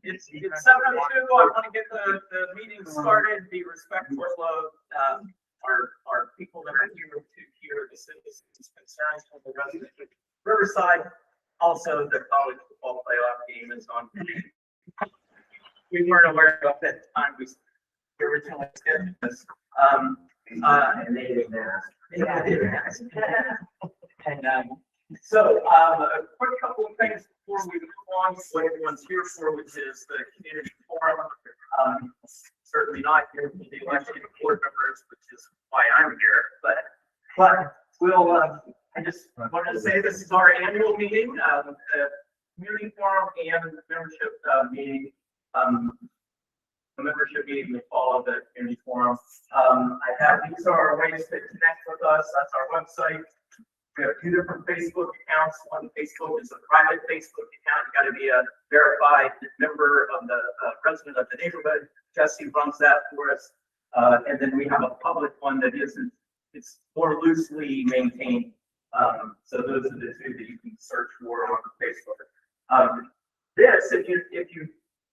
It's 7:02. I want to get the meeting started. Be respectful of our people that are here to hear the citizens' concerns from the residents of Riverside. Also, the college football playoff game is on. We weren't aware of that at the time we originally scheduled this. And they didn't ask. So, a quick couple of things before we move on to what everyone's here for, which is the community forum. Certainly not here for the election of board members, which is why I'm here. But we'll. I just wanted to say this is our annual meeting, the community forum and membership meeting. The membership meeting will follow the community forum. These are our ways to connect with us. That's our website. We have two different Facebook accounts. One Facebook is a private Facebook account. You got to be a verified member of the resident of the neighborhood. Jesse runs that for us. And then we have a public one that isn't, it's more loosely maintained. So those are the two that you can search for on Facebook.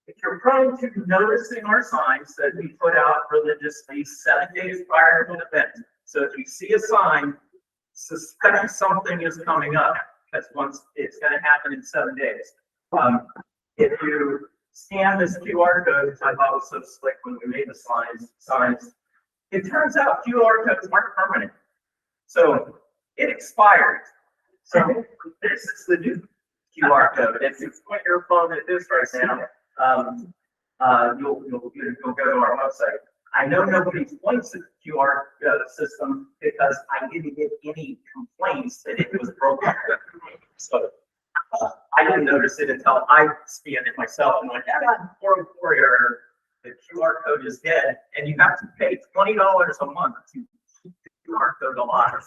If you're prone to noticing our signs that we put out religiously 7 days prior to the event. So if you see a sign, suspect something is coming up, because once it's going to happen in 7 days. If you scan this QR code, which I thought was so slick when we made the signs, it turns out QR codes aren't permanent. So it expired. So this is the new QR code. If you point your phone at this right now, you'll go to our website. I know nobody points at the QR system because I didn't get any complaints that it was broken. So I didn't notice it until I scanned it myself and went, the QR code is dead, and you have to pay $20 a month to QR code a lot.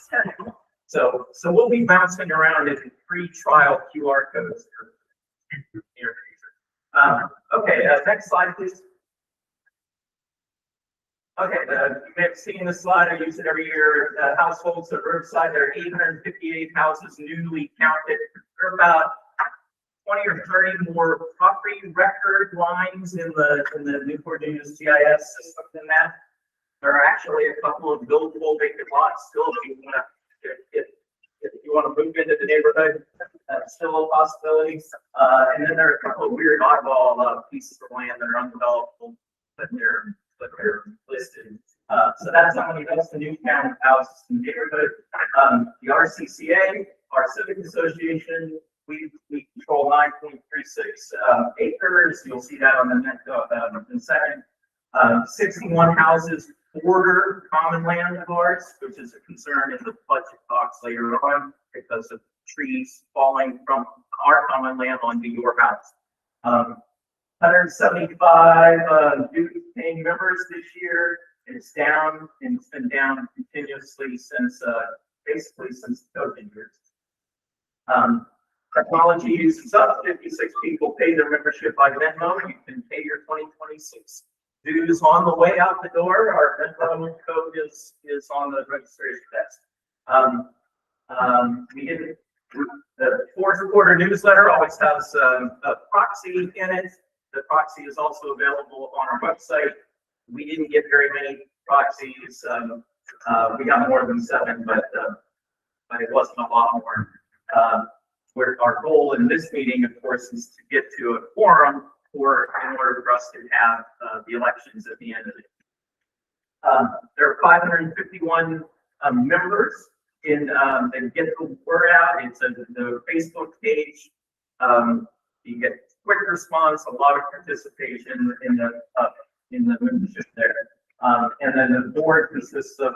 So we'll be bouncing around in free trial QR codes. Okay, next slide, please. Okay, you may have seen this slide. I use it every year. Households at Riverside, there are 858 houses newly counted. There are about 20 or 30 more property record lines in the Newport News GIS system than that. There are actually a couple of buildable vacant lots still if you want to move into the neighborhood. That's still a possibility. And then there are a couple of weird oddball pieces of land that are undevelopable, but they're listed. So that's the new count of houses in the neighborhood. The RCCA, our civic association, we control 9.36 acres. You'll see that on the next in a second. 61 houses border common land of ours, which is a concern in the budget talks later on because of trees falling from our common land onto your house. 175 dues-paying members this year. It's down, and it's been down continuously since basically since the COVID years. Technology use is up. 56 people pay their membership by Venmo. You can pay your 2026 dues on the way out the door. Our Venmo code is on the registration desk. The fourth quarter newsletter always has a proxy in it. The proxy is also available on our website. We didn't get very many proxies. We got more than 7, but it wasn't a lot more. Where our goal in this meeting, of course, is to get to a quorum in order for us to have the elections at the end of it. There are 551 members that get the word out. It's the Facebook page. You get quick response, a lot of participation in the membership there. And then the board consists of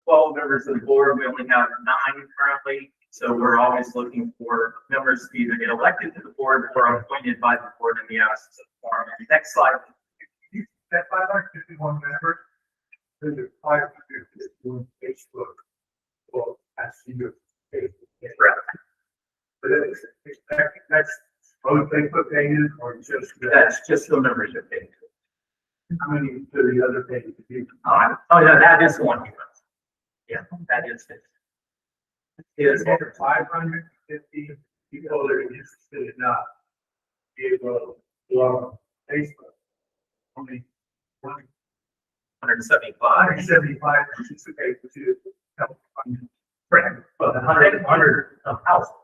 12 members of the board. We only have 9 currently. So we're always looking for members to either get elected to the board or appointed by the board in the absence of quorum. Next slide. That 551 members, there's 551 Facebook. Well, that's your Facebook. Right. But that's both Facebook pages or just That's just the membership page. how many to the other pages? Oh, yeah, that is the one. Yeah, that is it. Is over 550 people that are interested enough to be able to go on Facebook. Only 175. 175 participate to help fund. Right, but 100 of households.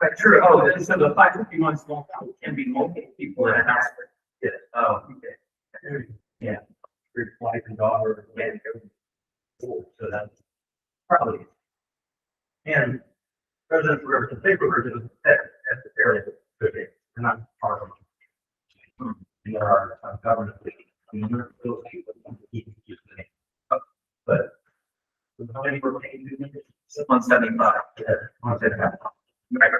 But true, oh, so the 551 small town can be multiple people in a house. Yeah. Oh, okay. Yeah. Your wife and daughter. Yeah. So that's probably. And President, the paper version at the area, they're not part of it. There are government. Those people but how many were paid? 175. Yeah, 175. Right.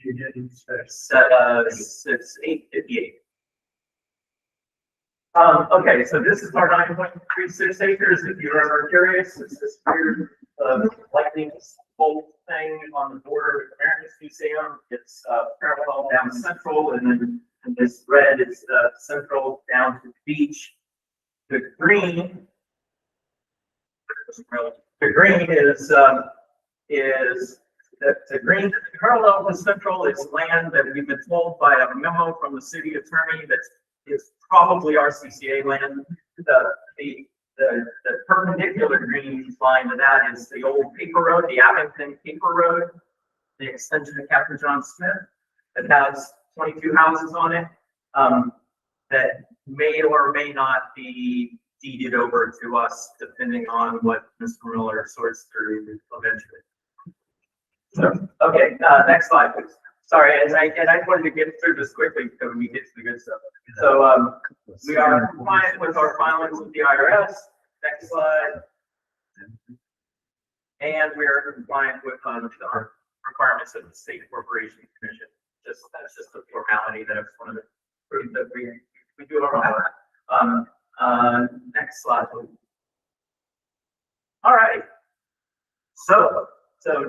You did instead. It's 858. Okay, so this is our 9.36 acres. If you're ever curious, it's this weird lightning bolt thing on the border of the American Museum. It's parallel down Central, and then in this red is Central down to the beach. The green is the green parallel to Central is land that we've been told by a memo from the city attorney that is probably RCCA land. The perpendicular green line to that is the old paper road, the Abington paper road, the extension of Captain John Smith that has 22 houses on it, that may or may not be deeded over to us depending on what Mr. Miller sorts through eventually. So, okay, next slide, please. Sorry, and I wanted to get through this quickly because we get to the good stuff. So we are compliant with our filings with the IRS. Next slide. And we are compliant with our requirements of the State Corporation Commission. That's just a formality that I just wanted to prove that we do our homework. Next slide, please. All right. So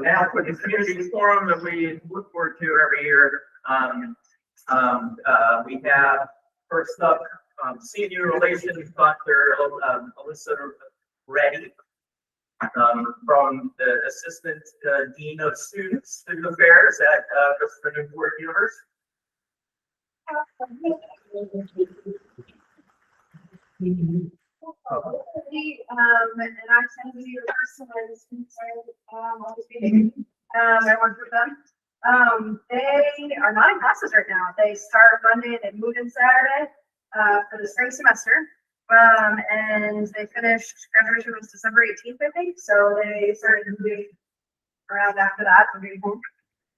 now for the community forum that we look forward to every year, we have first up senior relations Dr. Alyssa Reddy from the Assistant Dean of Student Affairs at Christopher Newport University. And I tend to be the person that is concerned, I work with them. They are not in classes right now. They start Monday, they move in Saturday, for the spring semester. And they finished, graduation was December 18th, I think, so they started moving around after that, moving home.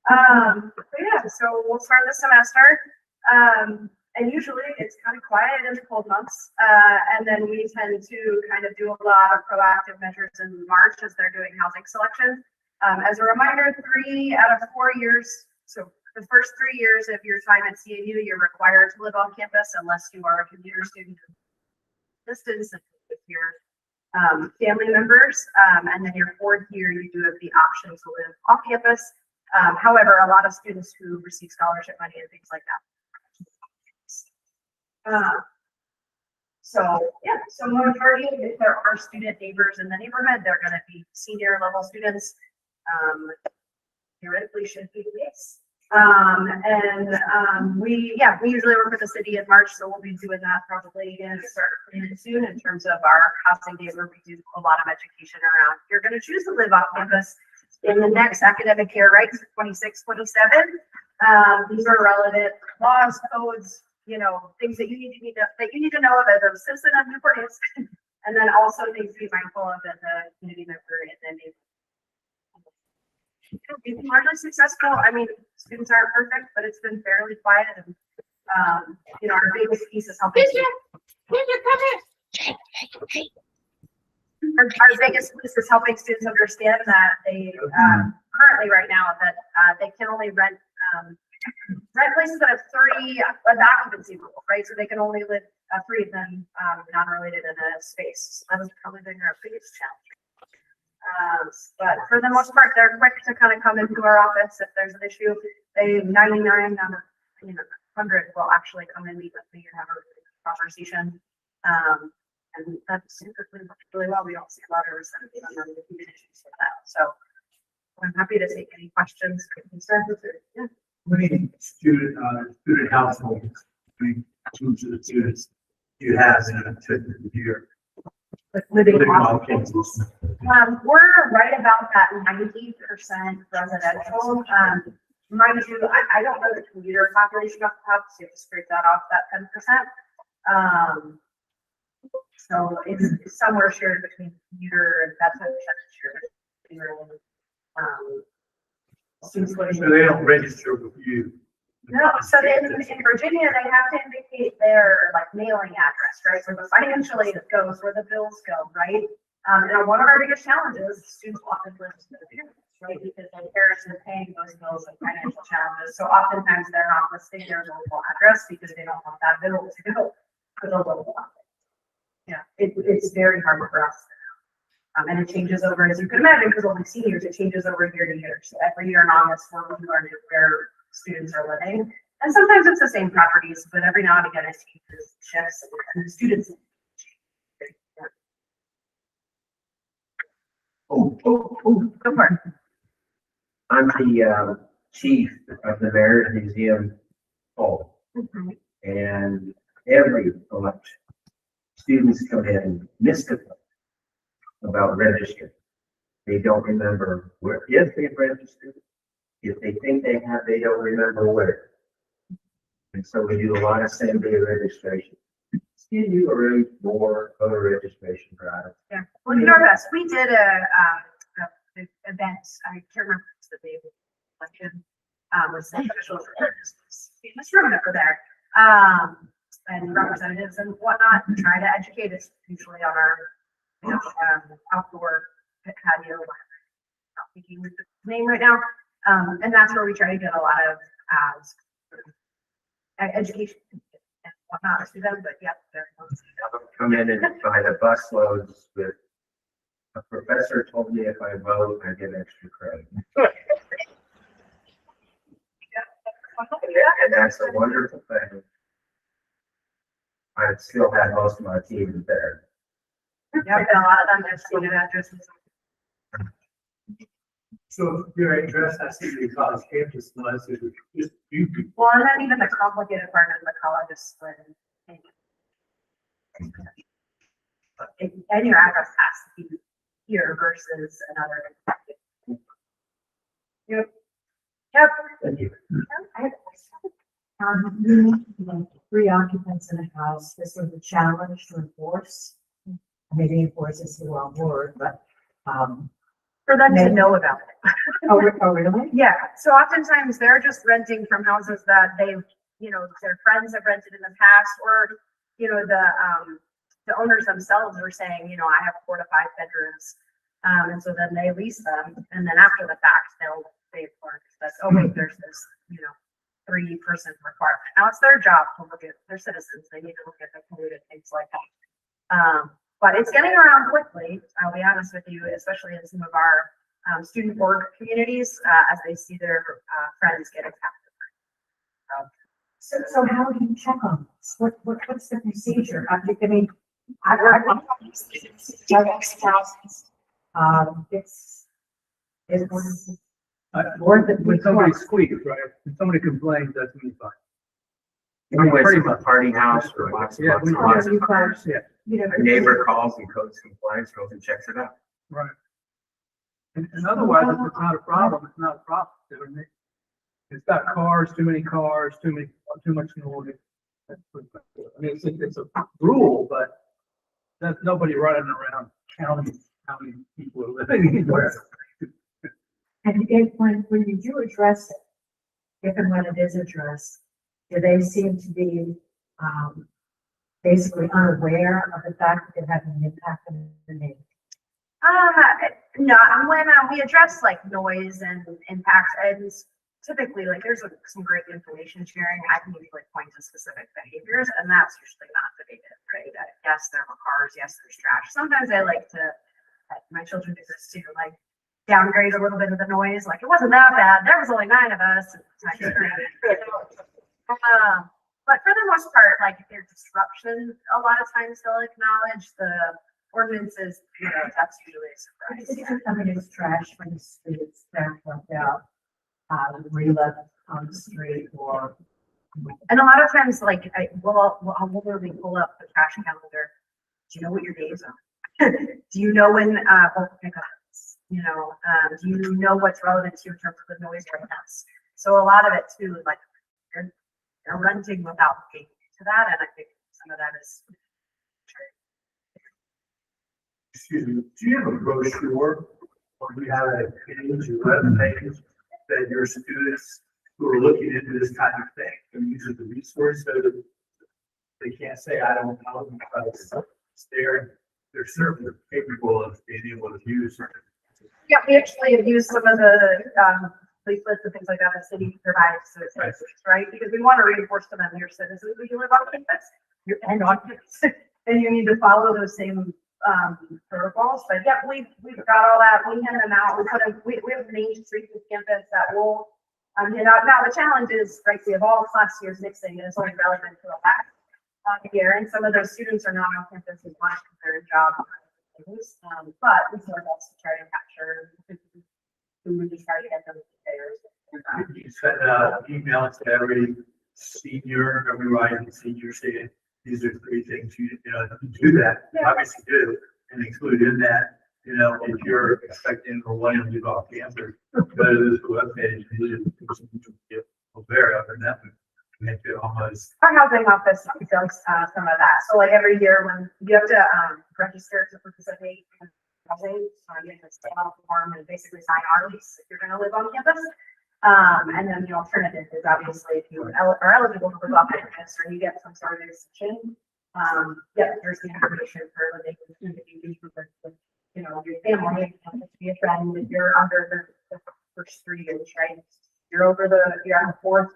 But yeah, so we'll start the semester. And usually it's kind of quiet in the cold months. And then we tend to kind of do a lot of proactive measures in March as they're doing housing selection. As a reminder, 3 out of 4 years, so the first 3 years of your time at CNU, you're required to live on campus unless you are a commuter student distance with your family members. And then your 4th year, you do have the option to live off campus. However, a lot of students who receive scholarship money and things like that. So yeah, so majority, if there are student neighbors in the neighborhood, they're going to be senior level students. Theoretically should be the case. We usually work with the city in March, so we'll be doing that probably again start soon in terms of our housing day where we do a lot of education around. You're going to choose to live off campus in the next academic year, right? 26, 27. These are relevant laws, codes, you know, things that you need to know as a citizen of Newport News, and then also things to be mindful of as a community member and then it's been largely successful. I mean, students aren't perfect, but it's been fairly quiet and you know, our biggest piece is helping our biggest piece is helping students understand that they currently right now that they can only rent places that have 30 occupancy rule, right? So they can only live three of them, non-related in a space. So that was probably been our biggest challenge. But for the most part, they're quick to kind of come into our office if there's an issue. They 99 out of 100 will actually come and meet with me and have a conversation. And that's typically worked really well. We don't see a lot of resentment on the communities with that. So I'm happy to take any questions or concerns. Yeah. How many student households, the students you have in a typical year? Living Living on on campus. we're right about that 90% residential. Mind you, I don't know the commuter population off the top, so you have to scrape that off that 10%. So it's somewhere shared between commuter and that 10% shared. So they don't register with you? No, so in Virginia, they have to indicate their like mailing address, right? So the financially it goes where the bills go, right? And one of our biggest challenges, students often live with their parents, right? Because their parents are paying those bills and financial challenges. So oftentimes they're not listing their local address because they don't want that bill to go to the local office. Yeah, it's very hard for us. And it changes over, as you can imagine, because only seniors, it changes over year to year. So every year in August, we're learning where students are living. And sometimes it's the same properties, but every now and again, it changes shifts and the students. Oh, Go for it. I'm the chief of the Mayor's Museum Hall, Mhm. and every election, students come in mystified about registering. They don't remember where, if they've registered, if they think they have, they don't remember where. And so we do a lot of same-day registration. Still do a really more voter registration drive. Yeah, we'll do our best. We did a event, I can't remember the day of the election, with some officials in this room over there, and representatives and whatnot, and try to educate us usually on our, outdoor patio. Not thinking of the name right now, and that's where we try to get a lot of education and whatnot to them, but yeah, they're. Come in and buy the bus loads with, a professor told me if I vote, I get extra credit. And that's a wonderful thing. I still have most of my team there. Yeah, a lot of them have student addresses. So your address has to be college campus, unless it's just you. Well, and then even the complicated part of the college is split. And your address has to be here versus another. Yep. Thank you. I have a question. You mentioned 3 occupants in a house. This was a challenge to enforce. Maybe enforce is the wrong word, but, For them to know about it. oh, really? Yeah, so oftentimes they're just renting from houses that they've, their friends have rented in the past, or, the owners themselves are saying, I have 4 to 5 bedrooms. And so then they lease them, and then after the fact, they'll pay for it. That's, oh wait, there's this, 3-person requirement. Now it's their job to look at their citizens. They need to look at the polluted things like that. But it's getting around quickly, I'll be honest with you, especially in some of our student board communities, as they see their friends get impacted. So how do you check on this? What's the procedure? I've it's more than When somebody squeaks, right? When somebody complains, that's when you find. Even when it's a party house or lots Yeah, of cars, Yeah, a neighbor calls and codes compliance, goes and checks it out. right. And otherwise, if it's not a problem, it's not a problem. I mean, it's got cars, too many cars, too much noise. I mean, it's a rule, but there's nobody running around counting how many people are living anywhere. And when you do address it, if and when it is addressed, do they seem to be basically unaware of the fact that they're having an impact on the neighborhood? No, when we address like noise and impacts, and typically, like, there's some great information sharing. I can usually point to specific behaviors, and that's usually not debated, right? Yes, there are cars, yes, there's trash. Sometimes I like to, my children do this too, like, downgrade a little bit of the noise, like, it wasn't that bad, there was only 9 of us. But for the most part, like, if there's disruption, a lot of times they'll acknowledge the ordinances, you know, that's usually a surprise. If you're coming in trash from the streets, they're left out, re-left on the street or. And a lot of times, like, I'll literally pull up the trash calendar. Do you know what your days are? Do you know when, bulk pickup is? You know, do you know what's relevant to you in terms of the noise ordinance? So a lot of it too, like, they're renting without looking into that, and I think some of that is. Excuse me, do you have a brochure or do you have a page or web page that your students who are looking into this kind of thing can use as a resource so that they can't say, I don't know, because it's there, they're certainly capable of being able to use. Yeah, we actually have used some of the leaflets and things like that the city provides to its citizens, right? Because we want to reinforce to them, your citizens, we live on campus, and on campus, and you need to follow those same protocols. But yeah, we've got all that. We hand them out. We have main streets of campus that will hand out. Now the challenge is, right, we have all class years mixing, and it's only relevant to the last year, and some of those students are not on campus as much because they're in job. But we do our best to try to capture who we just try to get them there. You send emails to every senior, every rising senior saying, these are 3 things you do that, Yeah. obviously do, and include in that, if you're expecting or wanting to do off campus, go to this webpage, and you get aware of, and that would make it almost. Our housing office does some of that. So like every year when you have to register to participate in housing, you have to fill out a form and basically sign our lease if you're going to live on campus. And then the alternative is obviously if you are eligible to live off campus or you get some sort of extension, there's the information for living with your family, to be a friend if you're under the first 3 years, right? You're on the 4th,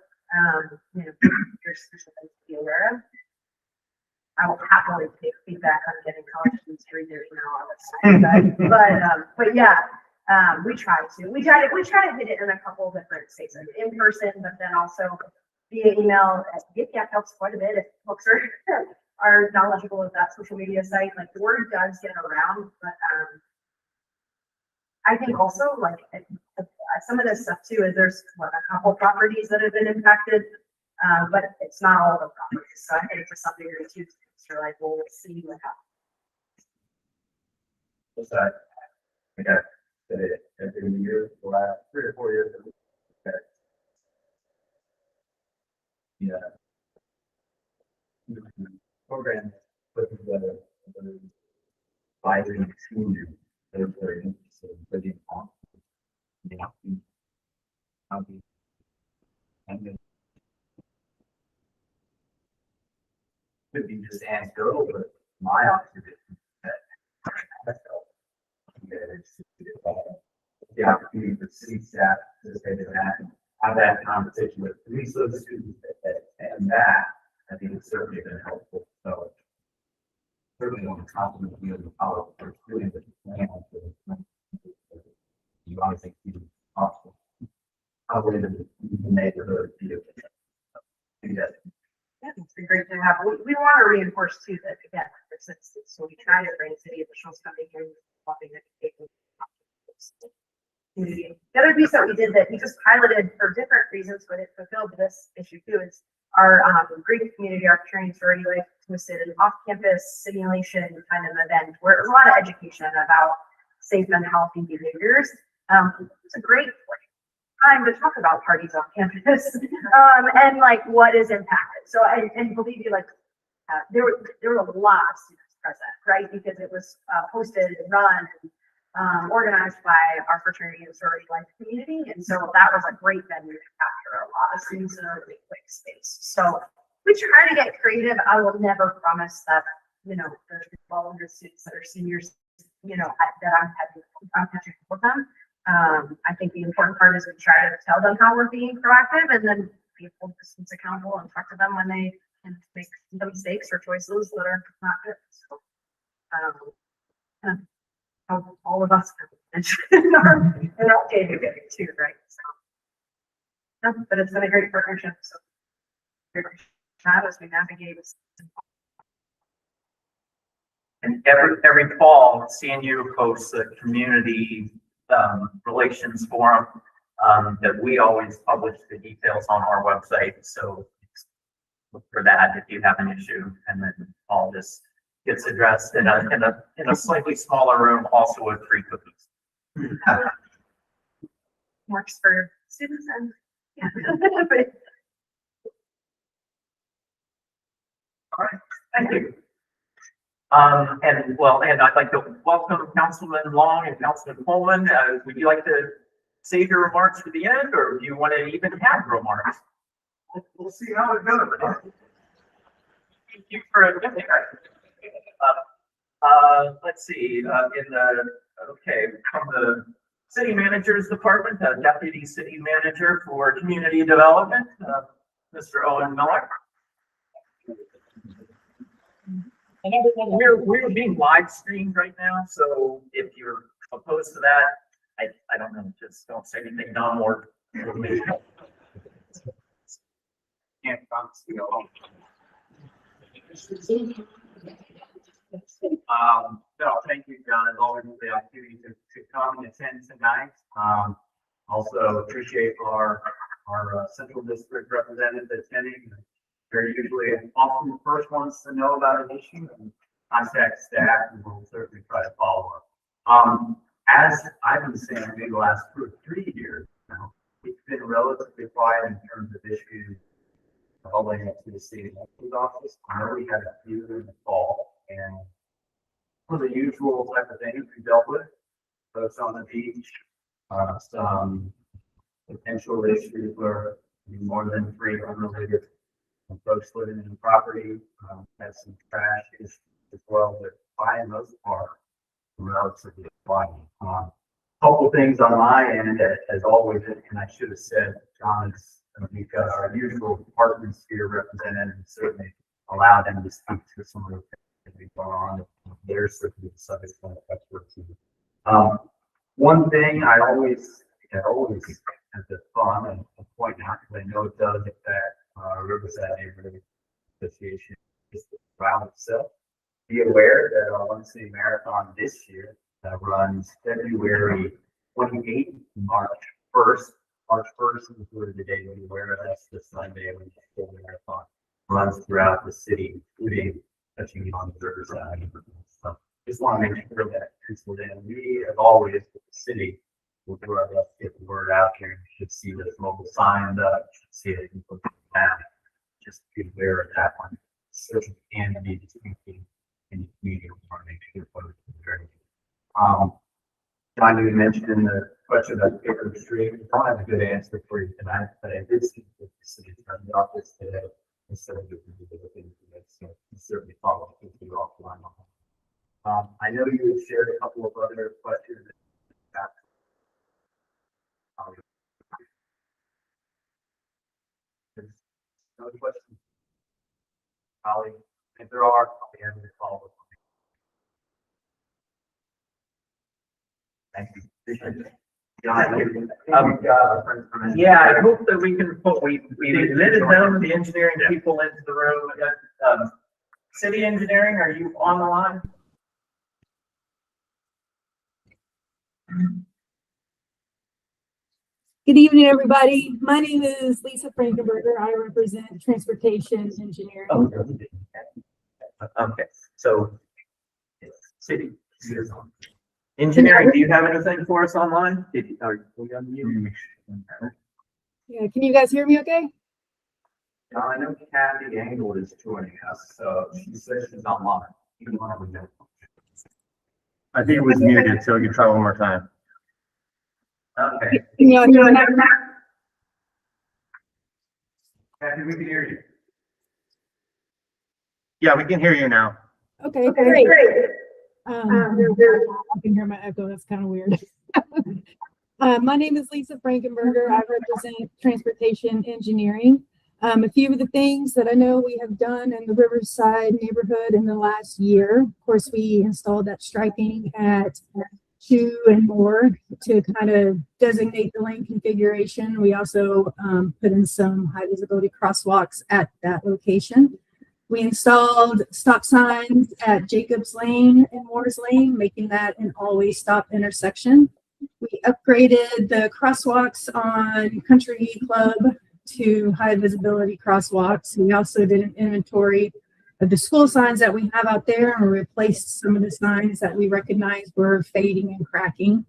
there's something to be aware of. I will happily take feedback on getting college students 3 years now on this side, but yeah. We try to hit it in a couple different spaces, in person, but then also via email. That helps quite a bit if folks are knowledgeable of that social media site. Like the word does get around, but I think also like some of this stuff too is there's a couple properties that have been impacted, but it's not all the properties. So I think for some degree too, you're like, well, we'll see what happens. What's that? Okay. Every year, the last 3 or 4 years, program put together advisory seniors that are very interested in living on. And then could be just anecdotal, but my observation that the opportunity for city staff to say that, have that conversation with at least those students and that, I think it's certainly been helpful. So certainly want to compliment you and the college for doing the plan. You obviously keep it possible. Probably in the neighborhood. Yes. Yeah, it's been great to have. We want to reinforce too that again, for citizens. So we try to bring city officials coming here and talking education. The other piece that we did that we just piloted for different reasons, but it fulfilled this issue too, is our Greek community architecture story like hosted an off-campus simulation kind of event where it was a lot of education about safe and healthy behaviors. It's a great time to talk about parties on campus and like what is impacted. So and believe you, like there were a lot of students present, right? Because it was posted and run. Organized by our fraternity and sorority life community. And so that was a great venue to capture a lot of students in a really quick space. So we try to get creative. I will never promise that, there's 1,200 students that are seniors, that I'm catching with them. I think the important part is we try to tell them how we're being proactive and then be hold distance accountable and talk to them when they can make some mistakes or choices that are not good. So, yeah, how all of us in our day to day too, right? So, yeah, but it's been a great partnership. So, great chat as we navigate this. And every fall, CNU hosts a community relations forum that we always publish the details on our website. So look for that if you have an issue, and then all this gets addressed in a slightly smaller room, also with free cookies. Works for students and yeah. All right, thank you. And I'd like to welcome Councilman Long and Councilman Coleman. Would you like to save your remarks to the end, or do you want to even have remarks? We'll see how it goes. Thank you for admitting. Let's see, from the city manager's department, deputy city manager for community development, Mr. Owen Miller. And we're being live streamed right now, so if you're opposed to that, I don't know, just don't say anything dumb or. Can't promise to go home. No, thank you, John, as always, for the opportunity to come and attend tonight. Also appreciate our central district representative attending. They're usually often the first ones to know about an issue and contact staff, and we'll certainly try to follow up. As I've been saying, maybe the last 2 or 3 years now, it's been relatively quiet in terms of issues bubbling up to the city manager's office. I know we had a few in the fall, and one of the usual type of things we dealt with, folks on the beach, some potential issues where more than 3 unrelated folks living in the property, had some trash issues as well, but by and most part, relatively quiet. Couple things on my end, as always, and I should have said, John, we've got our usual departments here represented, and certainly allow them to speak to some of the things that we've gone on. There's certainly the subject matter expertise. One thing I always have the fun and point out, because I know it does affect Riverside Neighborhood Association, just the route itself. Be aware that our One City Marathon this year runs February 28th, March 1st. March 1st is sort of the day to be aware of. That's the Sunday when the full marathon runs throughout the city, including touching on the Riverside. So just want to make sure that penciled in. We, as always, with the city, will do our best to get the word out here. You should see this mobile sign up. You should see it. Just be aware of that one. Certainly can be speaking in the community. We want to make sure folks are very John, you mentioned in the question about paper stream. I don't have a good answer for you tonight, but I did speak with the city attorney's office today instead of looking into it. So certainly follow up with you offline on that. I know you had shared a couple of other questions. Another question? Holly, if there are, I'll be happy to follow up. Thank you. Yeah, I hope that we can put, we admitted them, the engineering people into the room. City engineering, are you on the line? Good evening, everybody. My name is Lisa Frankenberger. I represent transportation engineering. Oh, okay, so city engineering, do you have anything for us online? Are we on mute? Yeah, can you guys hear me okay? I know Kathy Angle is joining us, so she says she's online. I think it was muted, so we can try one more time. Okay. Can you all hear me? Kathy, we can hear you. Yeah, we can hear you now. Okay, great. I can hear my echo. That's kind of weird. My name is Lisa Frankenberger. I represent Transportation Engineering. A few of the things that I know we have done in the Riverside neighborhood in the last year. Of course, we installed that striping at 2 and more to kind of designate the lane configuration. We also put in some high visibility crosswalks at that location. We installed stop signs at Jacobs Lane and Moore's Lane, making that an always stop intersection. We upgraded the crosswalks on Country Club to high visibility crosswalks. We also did an inventory of the school signs that we have out there and replaced some of the signs that we recognized were fading and cracking.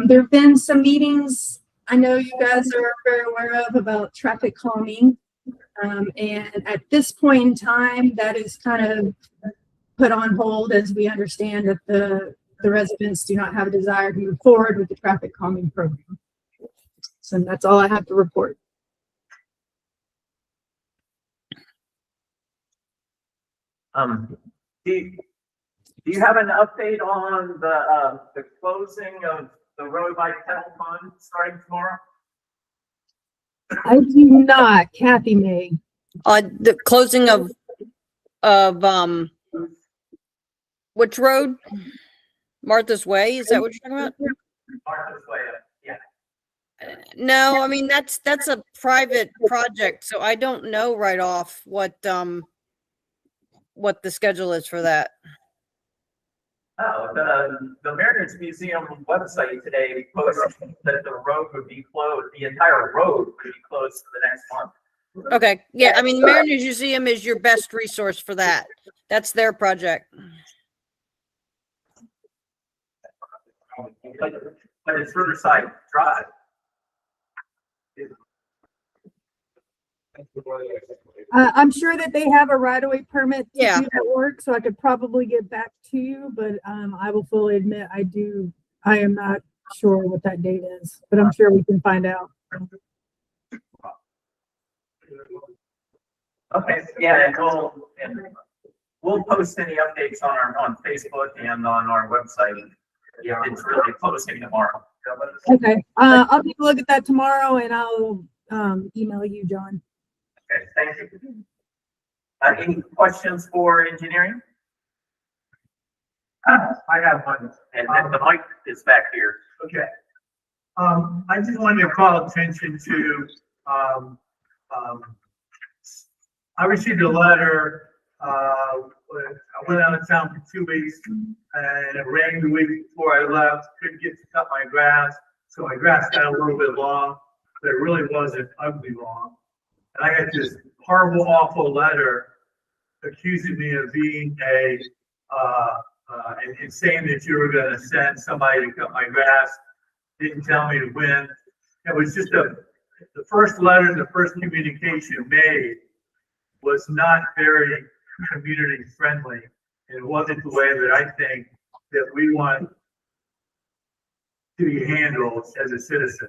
There have been some meetings I know you guys are very aware of about traffic calming. And at this point in time, that is kind of put on hold as we understand that the residents do not have a desire to move forward with the traffic calming program. So that's all I have to report. Do you have an update on the closing of the road by Kettle Pond starting tomorrow? I do not. Kathy may. The closing of which road? Martha's Way, is that what you're talking about? Martha's Way, yeah. No, I mean that's a private project, so I don't know right off what the schedule is for that. Oh, the Mariners Museum website today posted that the road would be closed, the entire road would be closed for the next month. Okay, yeah, I mean Mariners Museum is your best resource for that. That's their project. But it's Riverside Drive. I'm sure that they have a right-of-way permit to Yeah. do that work, so I could probably get back to you, but I will fully admit I am not sure what that date is, but I'm sure we can find out. Okay, yeah, and we'll post any updates on Facebook and on our website. Yeah, it's really closing tomorrow. Okay, I'll take a look at that tomorrow and I'll email you, John. Okay, thank you. Any questions for engineering? I have one. And then the mic is back here. Okay. I just wanted to call attention to, I received a letter, I went out of town for 2 weeks and it rained the week before I left, couldn't get to cut my grass. So my grass got a little bit long, but it really wasn't ugly long. And I got this horrible, awful letter accusing me of being and saying that you were going to send somebody to cut my grass. Didn't tell me to when. It was just the first letter, the first communication made was not very community friendly. And it wasn't the way that I think that we want to be handled as a citizen.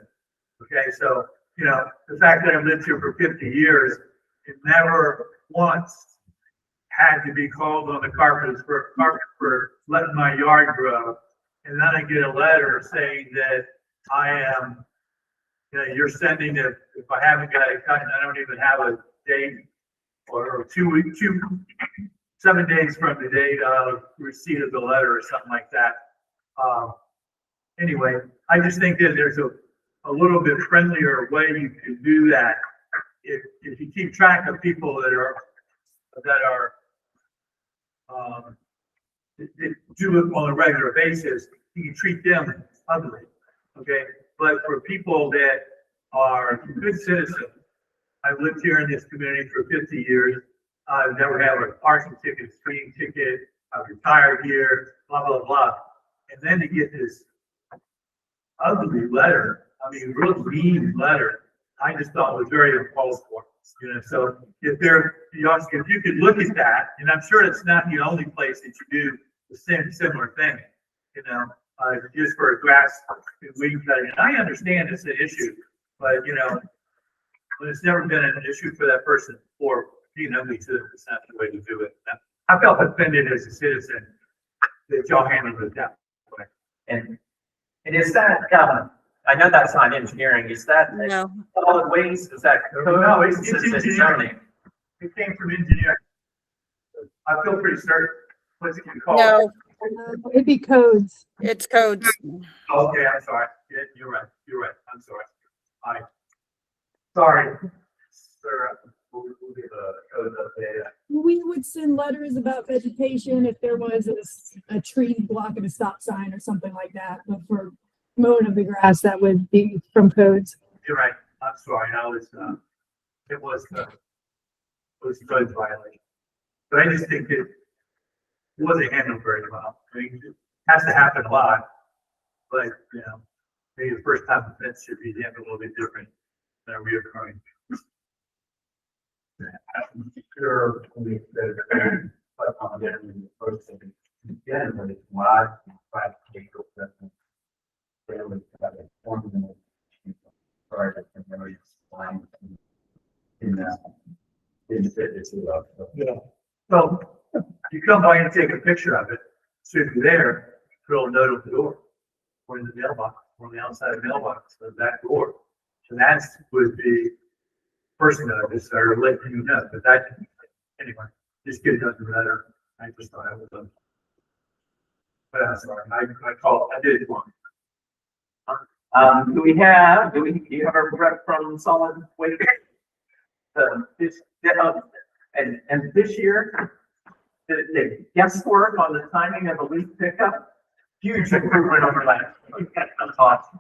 Okay, so, you know, the fact that I've lived here for 50 years, it never once had to be called on the carpet for letting my yard grow. And then I get a letter saying that I am, you know, you're sending it, if I haven't got it cut and I don't even have a date or 7 days from the date of receipt of the letter or something like that. Anyway, I just think that there's a little bit friendlier way you can do that. If you keep track of people that do it on a regular basis, you can treat them ugly, okay? But for people that are good citizens, I've lived here in this community for 50 years. I've never had a parking ticket, speeding ticket. I've retired here, blah, blah, blah. And then to get this ugly letter, I mean, real mean letter, I just thought was very uncalled for. You know, so if you could look at that, and I'm sure it's not the only place that you do the same similar thing, you know, just for grass and weed cutting. And I understand it's an issue, but you know, but it's never been an issue for that person before. Being ugly to them is not the way to do it. I felt offended as a citizen that y'all handled it that way. And is that, I know that's not engineering, is that No. solid waste, is that code? No, it's Is it engineering. zoning? It came from engineering. I feel pretty certain. What's it called? No, It'd be codes. it's codes. Okay, I'm sorry. Yeah, you're right. You're right. I'm sorry. Sorry, sir. We'll get the code up there. We would send letters about vegetation if there was a tree blocking a stop sign or something like that. But for mowing of the grass, that would be from codes. You're right. I'm sorry. It was code violation. But I just think it wasn't handled very well. I mean, it has to happen a lot. But, maybe the first time offense should be handled a little bit different than a reoccurring. Sure, we said, but on there, in the first thing, again, when it's wide, five people, family, formula, started, and then we find in that, in the, Yeah. So you come by and take a picture of it. So if you're there, throw a note at the door or in the mailbox, or on the outside of the mailbox, the back door. And that would be first notice or let you know. But that, anyway, just get it done better. I just thought I was done. But I'm sorry, I did it wrong. Do you have a rep from solid waste? And this year, the guesswork on the timing of the leaf pickup, huge improvement over last. That's awesome.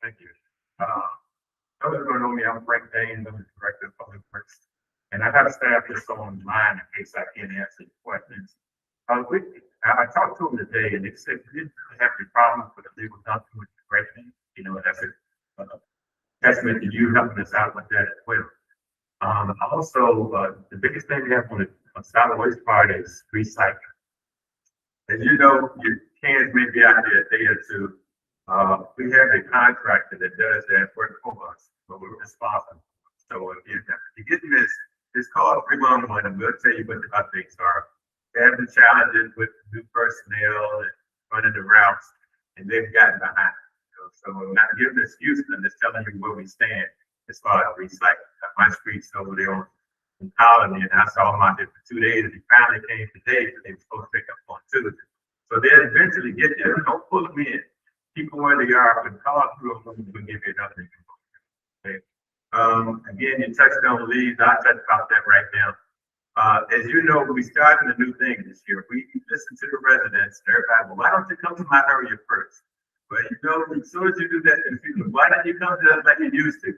Thank you. Those who don't know me, I'm Frank Dane, I'm the Director of Public Works. And I have staff that's online in case I can't answer the questions. I talked to them today and they said we didn't really have any problems with the legal document with the correction. That's a testament to you helping us out with that as well. Also, the biggest thing we have on the solid waste part is recycling. As you know, your cans may be out there a day or two. We have a contractor that does that work for us, but we're responsible. So if you get this call 311 and we'll tell you what the updates are. They're having challenges with new personnel and running the routes, and they've gotten behind. So I'm not giving an excuse, I'm just telling you where we stand as far as recycling. My streets over there in Colony, and I saw them out there for 2 days, and they finally came today, but they were supposed to pick up on Tuesday. So they'll eventually get there. Don't pull them in. Keep them where they are, but call through them, we'll give you another. Okay. Again, you touched on leaves. I'll touch about that right now. As you know, we started a new thing this year. We listen to the residents, everybody, well, why don't you come to my area first? But as soon as you do that, why don't you come to us like you used to?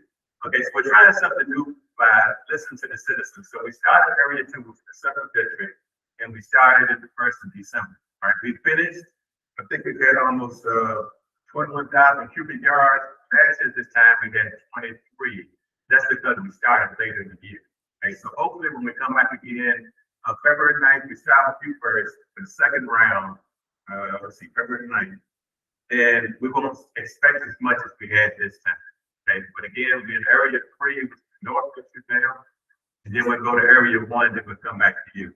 Okay, so we're trying something new by listening to the citizens. So we started area 2 with the Central District, and we started it the 1st of December. All right, we finished. I think we had almost 21,000 cubic yards. Last year this time we had 23. That's because we started later in the year. Okay, so hopefully when we come back again, February 9th, we start with you first for the second round. February 9th. And we won't expect as much as we had this time. Okay, but again, we're in area 3, north of now, and then we'll go to area 1, then we'll come back to you.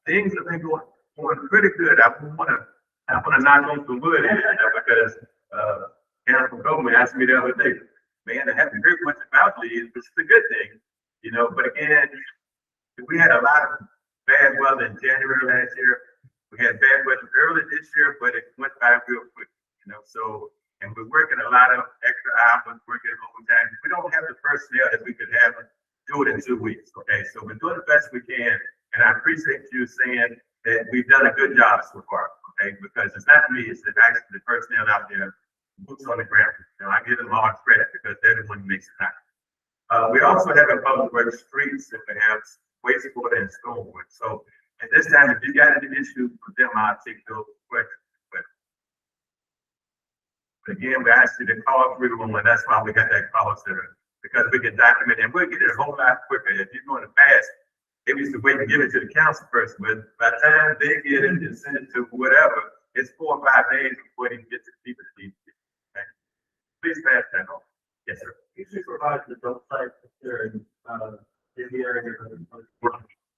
Things have been going pretty good. I want to knock on some wood here because Council Goldman asked me the other day, man, I haven't heard much about these, which is a good thing, but again, we had a lot of bad weather in January last year. We had bad weather early this year, but it went by real quick, and we're working a lot of extra hours, working overtime. We don't have the personnel that we could have do it in 2 weeks, okay? So we're doing the best we can, and I appreciate you saying that we've done a good job so far, okay? Because it's not me, it's actually the personnel out there, boots on the ground. I give them all credit because they're the one who makes it happen. We also have a public works streets and we have wastewater and stormwater. So at this time, if you got any issues with them, I'll take those questions. But again, we asked you to call 311. That's why we got that call center, because we can document it and we'll get it a whole lot quicker. If you're going to pass, they used to wait to give it to the council first, but by the time they get it and send it to whatever, it's 4 or 5 days before they get to the people that need it. Okay? Please pass that on. Yes, sir. You should provide the dump site there in the area.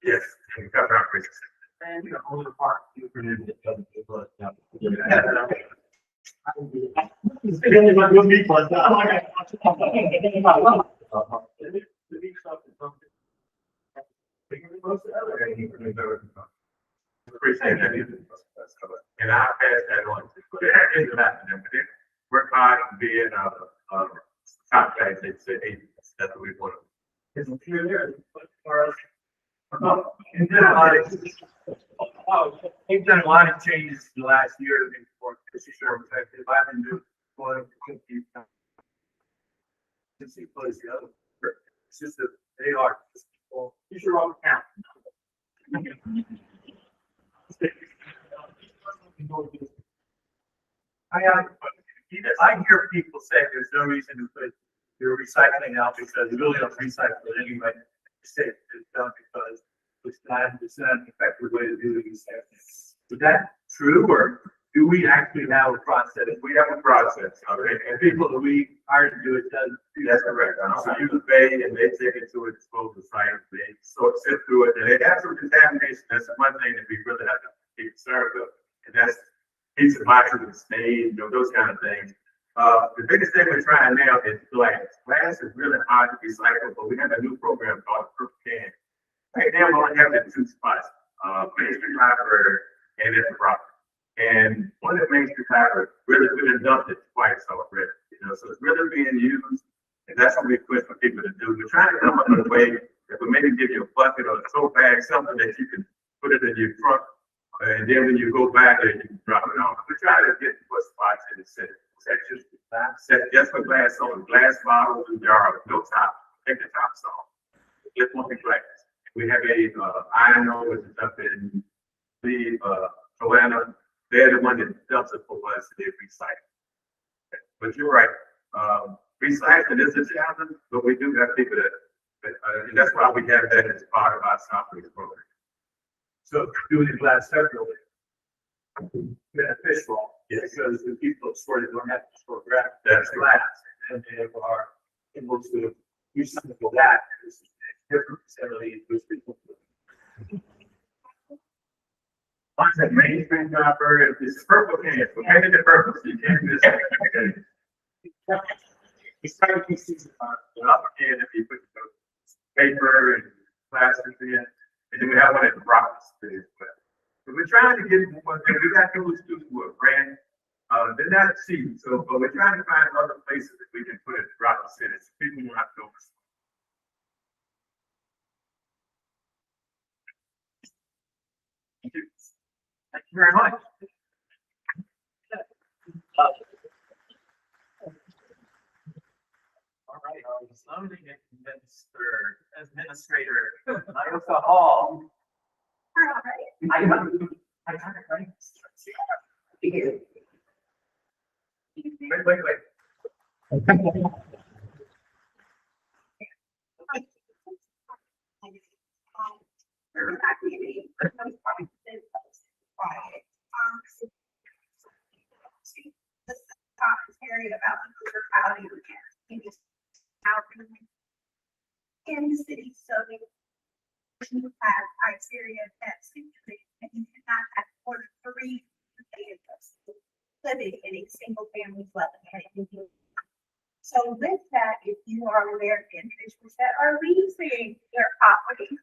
Yes, we cover our business. And the only part you can do is Appreciate that. And I pass that on. Into that, work hard on being top guys. It's that's what we want. Isn't clear there, but for us. And then a lot of, we've done a lot of changes in the last year before this is sure effective. I've been doing one. Since he plays the other. It's just that they are, well, you should all count. I hear people say there's no reason to put your recycling out because you really don't recycle it anyway. Say it's done because it's not an effective way to do these things. Is that true, or do we actually have a process? We have a process, okay, And people that we hire to do it doesn't. that's correct. So you pay and they take it to a disposal site, they sort sift through it, and it has some contamination. That's one thing that we really have to be concerned with. And that's pizza boxes and stains, those kind of things. The biggest thing we're trying now is glass. Glass is really hard to recycle, but we have a new program called Purple Can. Right now, we only have it in 2 spots, Main Street Library and at the property. And one of the Main Street Library, really, we've dumped it twice already, so it's really being used. And that's what we push for people to do. We're trying to come up with a way that will maybe give you a bucket or a tote bag, something that you can put it in your trunk. And then when you go back there, you can drop it off. We're trying to get what spots in the city. Set just for glass on glass bottles and jars, no top, take the tops off. Just one glass. We have a iron which is up in the Atlanta. They're the one that dumps it for us. They recycle. But you're right. Recycling is a challenge, but we do have people that, and that's why we have that as part of our software program. So doing the glass separately. Beneficial, because the people store it don't have to store That's glass, and they are able to use something for that. It's different facility, those people. On that Main Street Library, it's purple cans. We're making the purple, so you can't miss it. It's kind of pieces the upper can if you put paper and plastic in, and then we have one at the rocks. But we're trying to get one thing. We got those students who are brand, they're not cheap, so but we're trying to find other places that we can put it to drop the cities. People won't have to go. Thank you. Thank you very much. All right, our zoning administrator, Nyota Hall. I got it right. Wait. In the city, so you have criteria that stipulate that you cannot have more than 3 living in a single family dwelling. So with that, if you are aware of individuals that are leasing their property,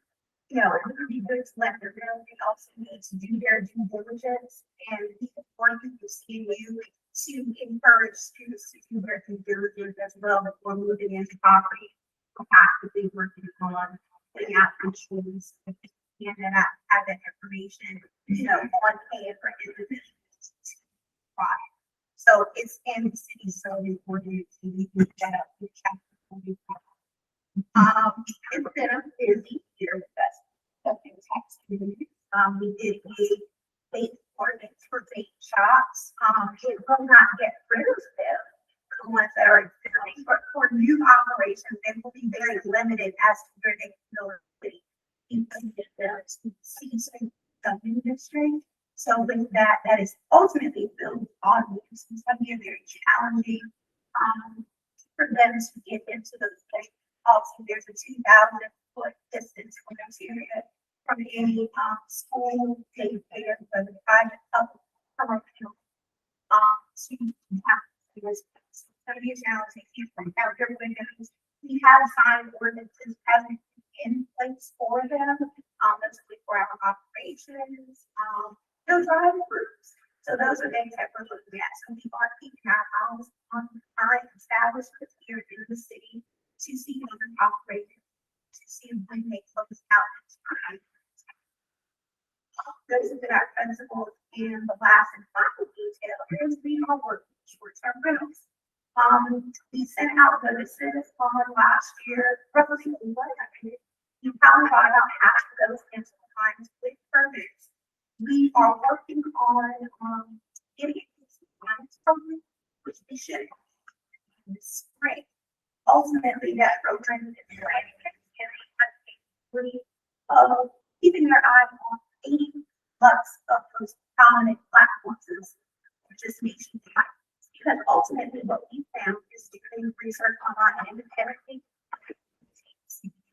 it would be good to let them know they also need to do their due diligence, and we want to see you to encourage students to do their due diligence as well before moving into property. Actively working on putting out issues and then have that information, on hand for individuals to buy. So it's in the city, so important to be that up with chapter 45. It's been a busy year with us. We did a bait ordinance for bait shops. It will not get rid of them. The ones that are existing, but for new operations, they will be very limited as to where they can go in the season of industry. So with that is ultimately built on it's going to be very challenging for them to get into those places. Also, there's a 2,000 foot distance from this area from any school, daycare, whether private, public, commercial, to have of use now is taking from outdoor windows. We have signed ordinances present in place for them, those 24-hour operations, no drive-throughs. So those are things that we're looking at. So we are keeping our eyes on current establishments here in the city to see how they're operating, to see when they close out. Those have been our principles, and the last and final detail is we are working short-term rentals. We sent out notices on last year, roughly you probably got about half of those cancel times with permits. We are working on getting these times from them, which we should in the spring. Ultimately, that program is ready and keeping their eye on 80 plus of those dominant platforms, just nationwide. Because ultimately what we found is doing research online and independently.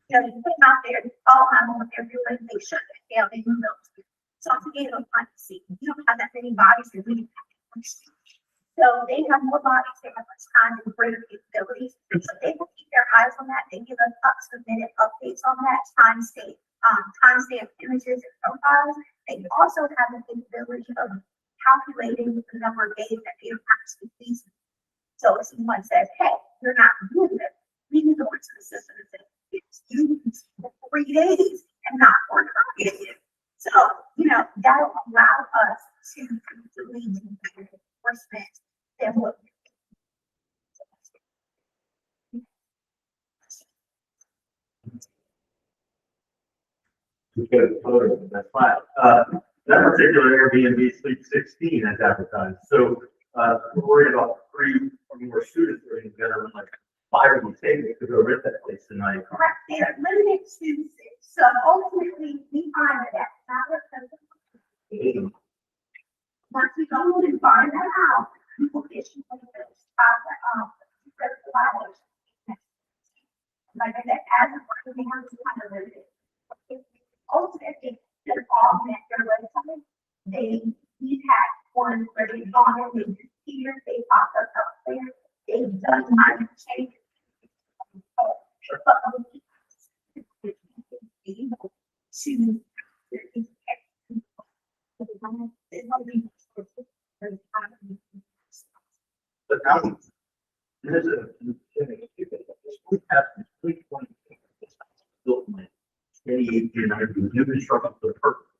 You know, you put them out there, all I'm on everywhere, they shut it down, they move those. So I'm thinking of like, see, you don't have that many bodies that really have. So they have more bodies, they have much time and greater capabilities. So they will keep their eyes on that. They give us up to the minute updates on that timestamp images and profiles. They also have the capability of calculating the number of days that they are actually feasible. So if someone says, hey, you're not doing it, we can go into the system and say, it's due for 3 days and not for 30 days. So, you know, that'll allow us to completely do better enforcement than what we That's fine. That particular Airbnb Sleep 16 has advertised. So we're worried about 3 or more students getting together and like 5 of them taking to go rent that place tonight. correct. They're limited to 6. So ultimately, we find that that's not what the once we go and find that out, we will issue one of those violations. Like I said, as a person, we have to kind of limit it. Ultimately, they're all met their website. We've had one where they've gone in, they've here, they popped up there, they've done minor changes. But now, there's we have complete one built in 2018, new construction for the purpose.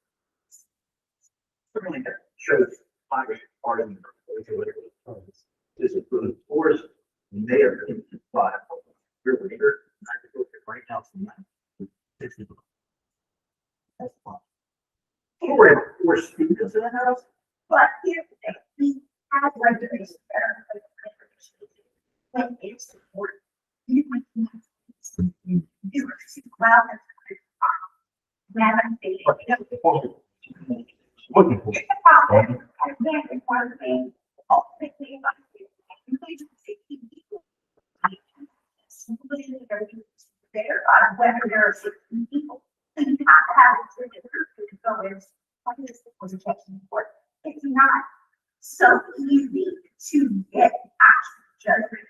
Certainly that shows Congress part of the this is for the forest, and they are in supply. You're later, I could look at right now tonight. That's fine. We're at 4 students in the house. But here's the thing, we have regulations that are in place. When it's important, you might not. You are too well as a it's a problem. I can't require me ultimately there are whether there are 16 people. So you have to have it to go in. This was a question for it's not so easy to get actual judgment.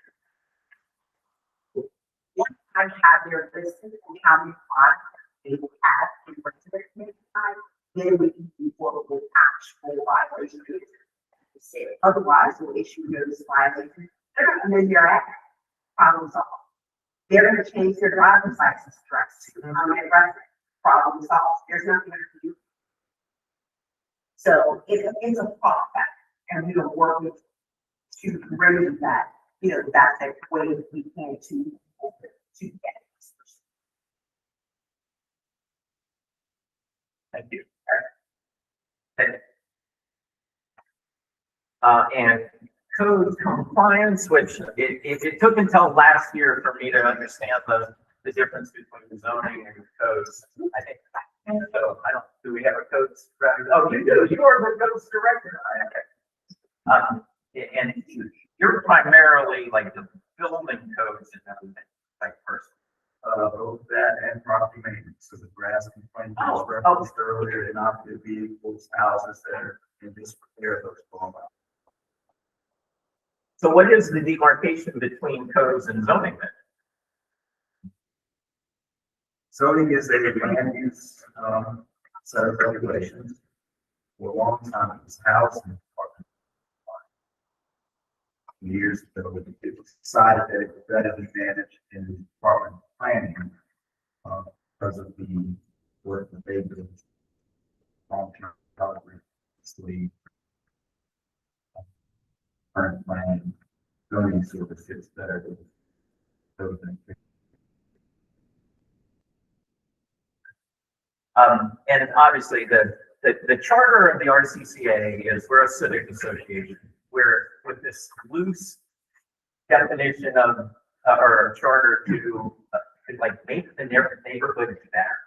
Once I have your list and how many spots they will have in participation time, then we can see what will actual violation is. Otherwise, we'll issue notice violation, and then you're at problem solved. They're going to change their driver's license address to permanent resident. Problem solved. There's nothing to do. So it's a process, and we don't work with to remedy that. You know, that's a way we can to get it. Thank you. And code compliance, which it took until last year for me to understand the difference between zoning and codes. I think, so I don't, do we have a codes director? Oh, you do, you are the codes director. Okay. And you're primarily like the building codes and everything, like person. Both that and property maintenance, so the grass complaint was referenced earlier, and not the vehicles, houses that are in disrepair, those fall out. So what is the demarcation between codes and zoning then? Zoning is a land use, set of regulations. For a long time, it's housing. Years ago, it was decided that it was better to manage in the department of planning, because of the work that they do. Long-term development, the current plan, zoning sort of fits better with those things. And obviously the charter of the RCCA is we're a civic association. We're with this loose definition of, or charter to like make the neighborhood better.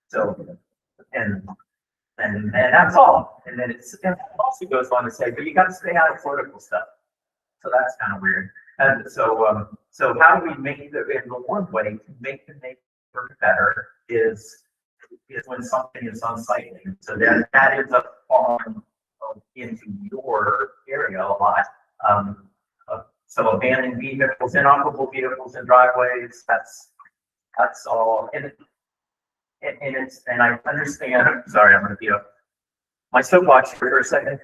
So, and that's all. And then it also goes on to say, but you got to stay out of political stuff. So that's kind of weird. And so how do we make the, in the one way to make the neighborhood better is when something is unsightly. So that ends up falling into your area a lot. So abandoned vehicles, inoperable vehicles in driveways, that's all. And I understand, sorry, I'm gonna be up my soapbox for a second.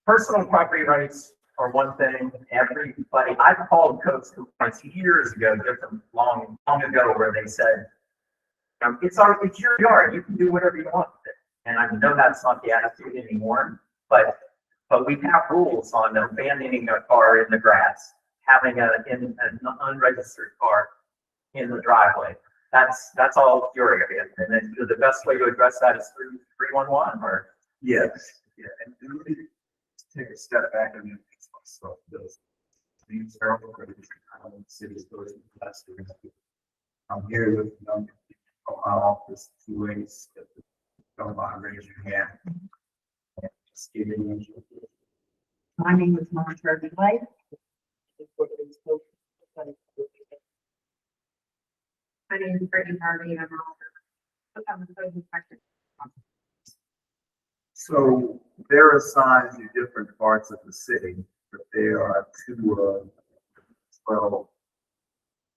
Personal property rights are one thing. Everybody, I've called codes complaints years ago, different long ago, where they said, it's your yard, you can do whatever you want with it. And I know that's not the attitude anymore, but we have rules on abandoning a car in the grass, having an unregistered car in the driveway. That's all your area. And then the best way to address that is through 311 or. Yes, yeah, and let me take a step back and fix myself. These are cities, those I'm here with from my office, 2 ways. Don't mind, raise your hand. Just give me an intro. My name is Monica White. My name is Brittany Harvey, and I'm a code inspector. So they're assigned to different parts of the city, but there are 2 12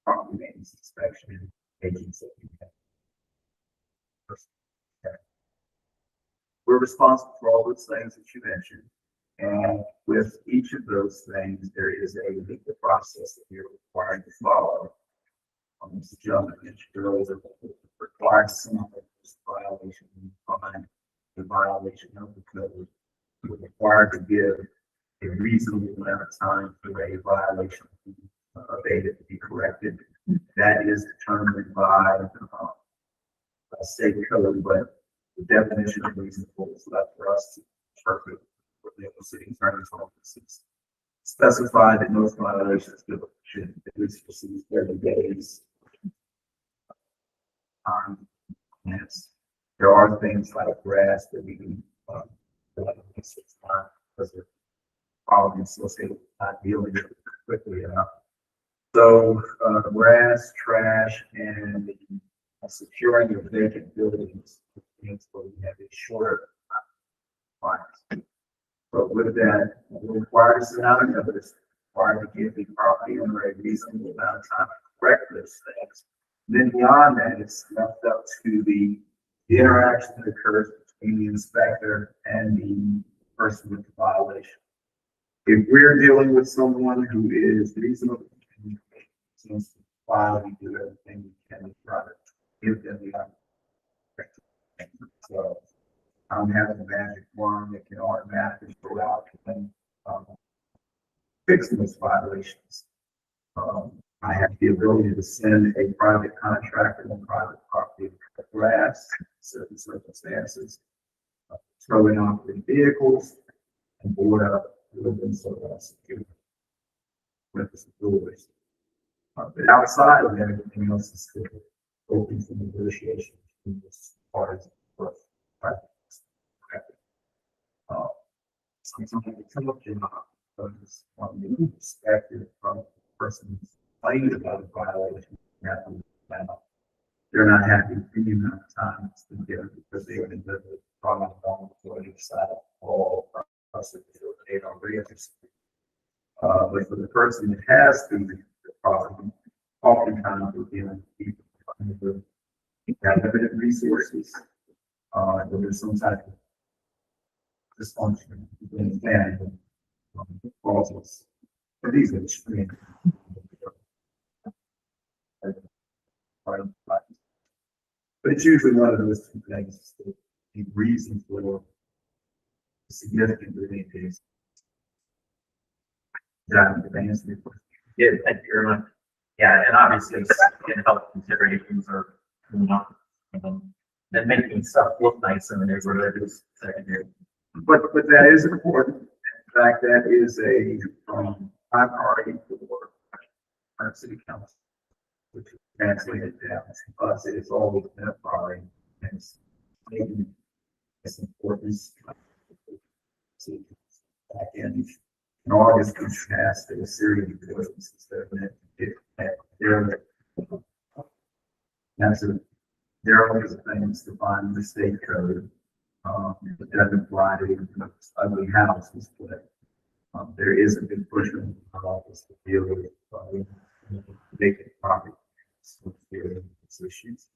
property maintenance inspection agents that we have. We're responsible for all those things that you mentioned. And with each of those things, there is a legal process that you're required to follow. Mr. Gentleman mentioned earlier, requires some of this violation, the violation of the code. We're required to give a reasonable amount of time for a violation to be abated, to be corrected. That is determined by state code, but the definition of reasonable is left for us to interpret for the city attorney's offices. Specify that most violations should at least receive 30 days. Yes, there are things like grass that we can because of problems associated with not dealing with it quickly enough. So grass, trash, and securing of vacant buildings things where we have a shorter time. But with that, we're required to send out a notice, required to give the property owner a reasonable amount of time to correct those things. Then beyond that, it's left up to the interaction that occurs between the inspector and the person with the violation. If we're dealing with someone who is reasonable, seems to finally do everything we can to try to give them the opportunity. So I'm having a magic wand that can automatically go out and fix those violations. I have the ability to send a private contractor on private property to cut grass in certain circumstances, throwing off the vehicles, and board up buildings so that's secure with the doors. But outside of that, everything else is still open for negotiation between this parties. Sometimes we come up to from the perspective from the person who's complaining about a violation. They're not happy with the amount of time it's been given because they would have lived with problem before they decided all process to date on register. But for the person that has the property, oftentimes we're dealing with people who have limited resources, or there's some type of dysfunction within the family, causes. But these are extreme. But it's usually one of those two things, the reason for significant relief is. That advance the question. Yeah, thank you very much. Yeah, and obviously, health considerations are, then making stuff look nice in the neighborhood is secondary. But that is important. In fact, that is a high priority for our city council, which is translated down to us. It is always been a priority, and it's making this importance. Back in August, we passed a series of ordinances that went there. There are always things to find the state code. It doesn't apply to ugly houses, but there is a big push in our office to deal with vacant property issues.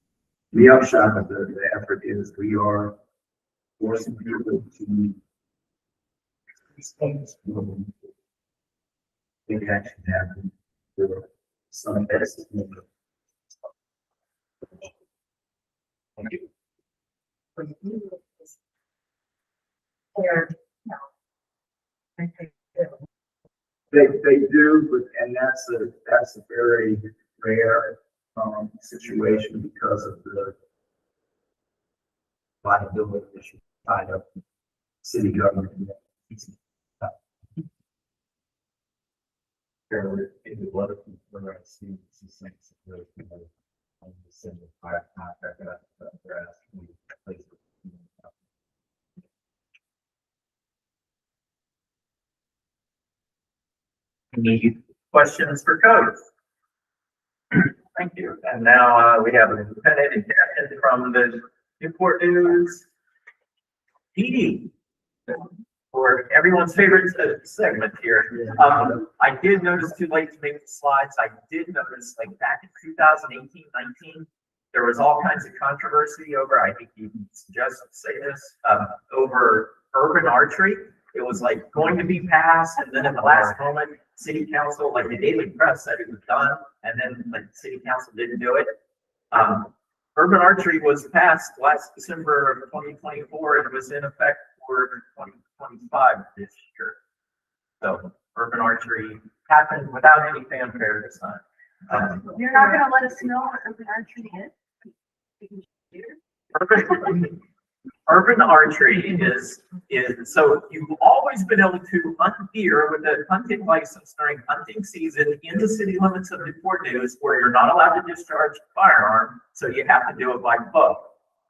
The upshot of the effort is we are forcing people to take action happen for some best. Thank you. They do, but and that's a very rare situation because of the liability issue tied up with city government. There were a lot of people where I see these things. I'm just saying, they're asking me to place it. Any questions for code? Thank you. And now we have an independent injection from the Newport News PD for everyone's favorite segment here. I did notice, too late to make the slides, I did notice like back in 2018, 19, there was all kinds of controversy over, I think you just say this, over urban archery. It was like going to be passed, and then at the last moment, city council, like the Daily Press said it was done, and then like the city council didn't do it. Urban archery was passed last December of 2024, and it was in effect for 2025 this year. So urban archery happened without any fanfare this time. You're not gonna let us know what urban archery is? Urban archery is so you've always been able to hunt deer with a hunting license during hunting season in the city limits of Newport News, where you're not allowed to discharge a firearm, so you have to do it by bow.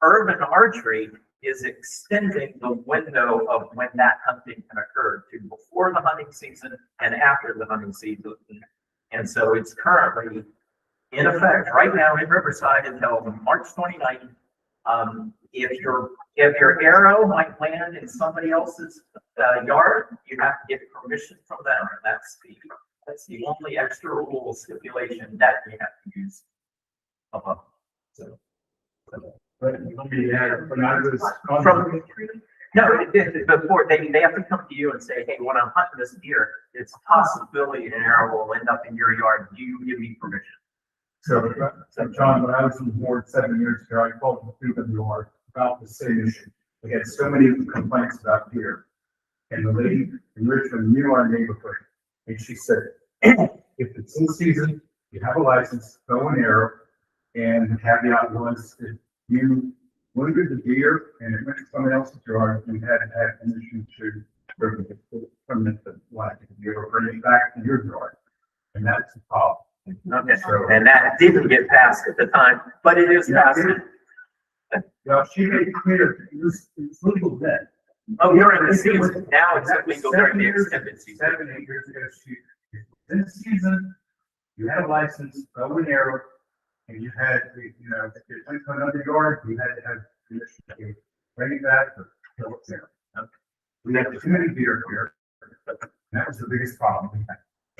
Urban archery is extending the window of when that hunting can occur to before the hunting season and after the hunting season. And so it's currently in effect right now in Riverside until March 29th. If your arrow might land in somebody else's yard, you have to get permission from them. That's the only extra rule stipulation that you have to use. So. But let me add, when I was Before they have to come to you and say, hey, when I'm hunting this deer, it's a possibility an arrow will end up in your yard. Do you give me permission? So John, when I was on the board 7 years ago, I called the people in New York about the same issue. We had so many complaints about deer. And the lady in Richmond knew our neighborhood. And she said, if it's in season, you have a license, bow and arrow. And the caveat was if you wounded the deer and it went to someone else's yard, you had to have permission to permit the license to be able to bring it back to your yard. And that's the problem. Okay, and that didn't get passed at the time, but it is passed. Yeah, she made it clear it's legal then. Oh, you're in the season now. It's illegal during the extended season. 7, 8 years ago, in the season, you had a license, bow and arrow, and you had, if you went to another yard, you had to have permission to bring it back or kill it there. We have too many deer here. That was the biggest problem.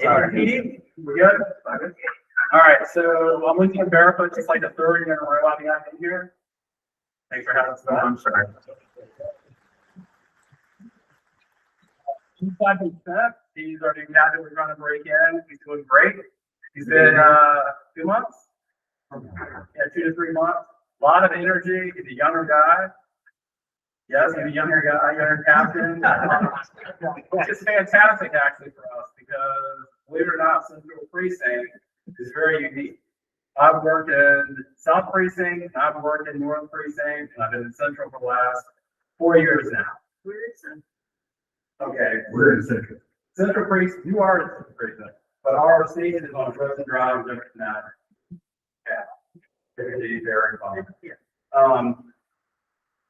Sorry. We good? All right, so I'm with you barefoot, just like the third year in a row I've been here. Thanks for having us. I'm sorry. 2%. He's already now that we're trying to break in. He's doing great. He's been 2 months. Yeah, 2 to 3 months. A lot of energy. He's a younger guy. Yes, he's a younger guy, younger captain. It's fantastic actually for us because believe it or not, Central Precinct is very unique. I've worked in South Precinct, I've worked in North Precinct, and I've been in Central for the last 4 years now. Where is it? Okay. We're in Central. Central Precinct, you are in Central Precinct, but our station is on Rosen Drive, different than that. Yeah. Very fun.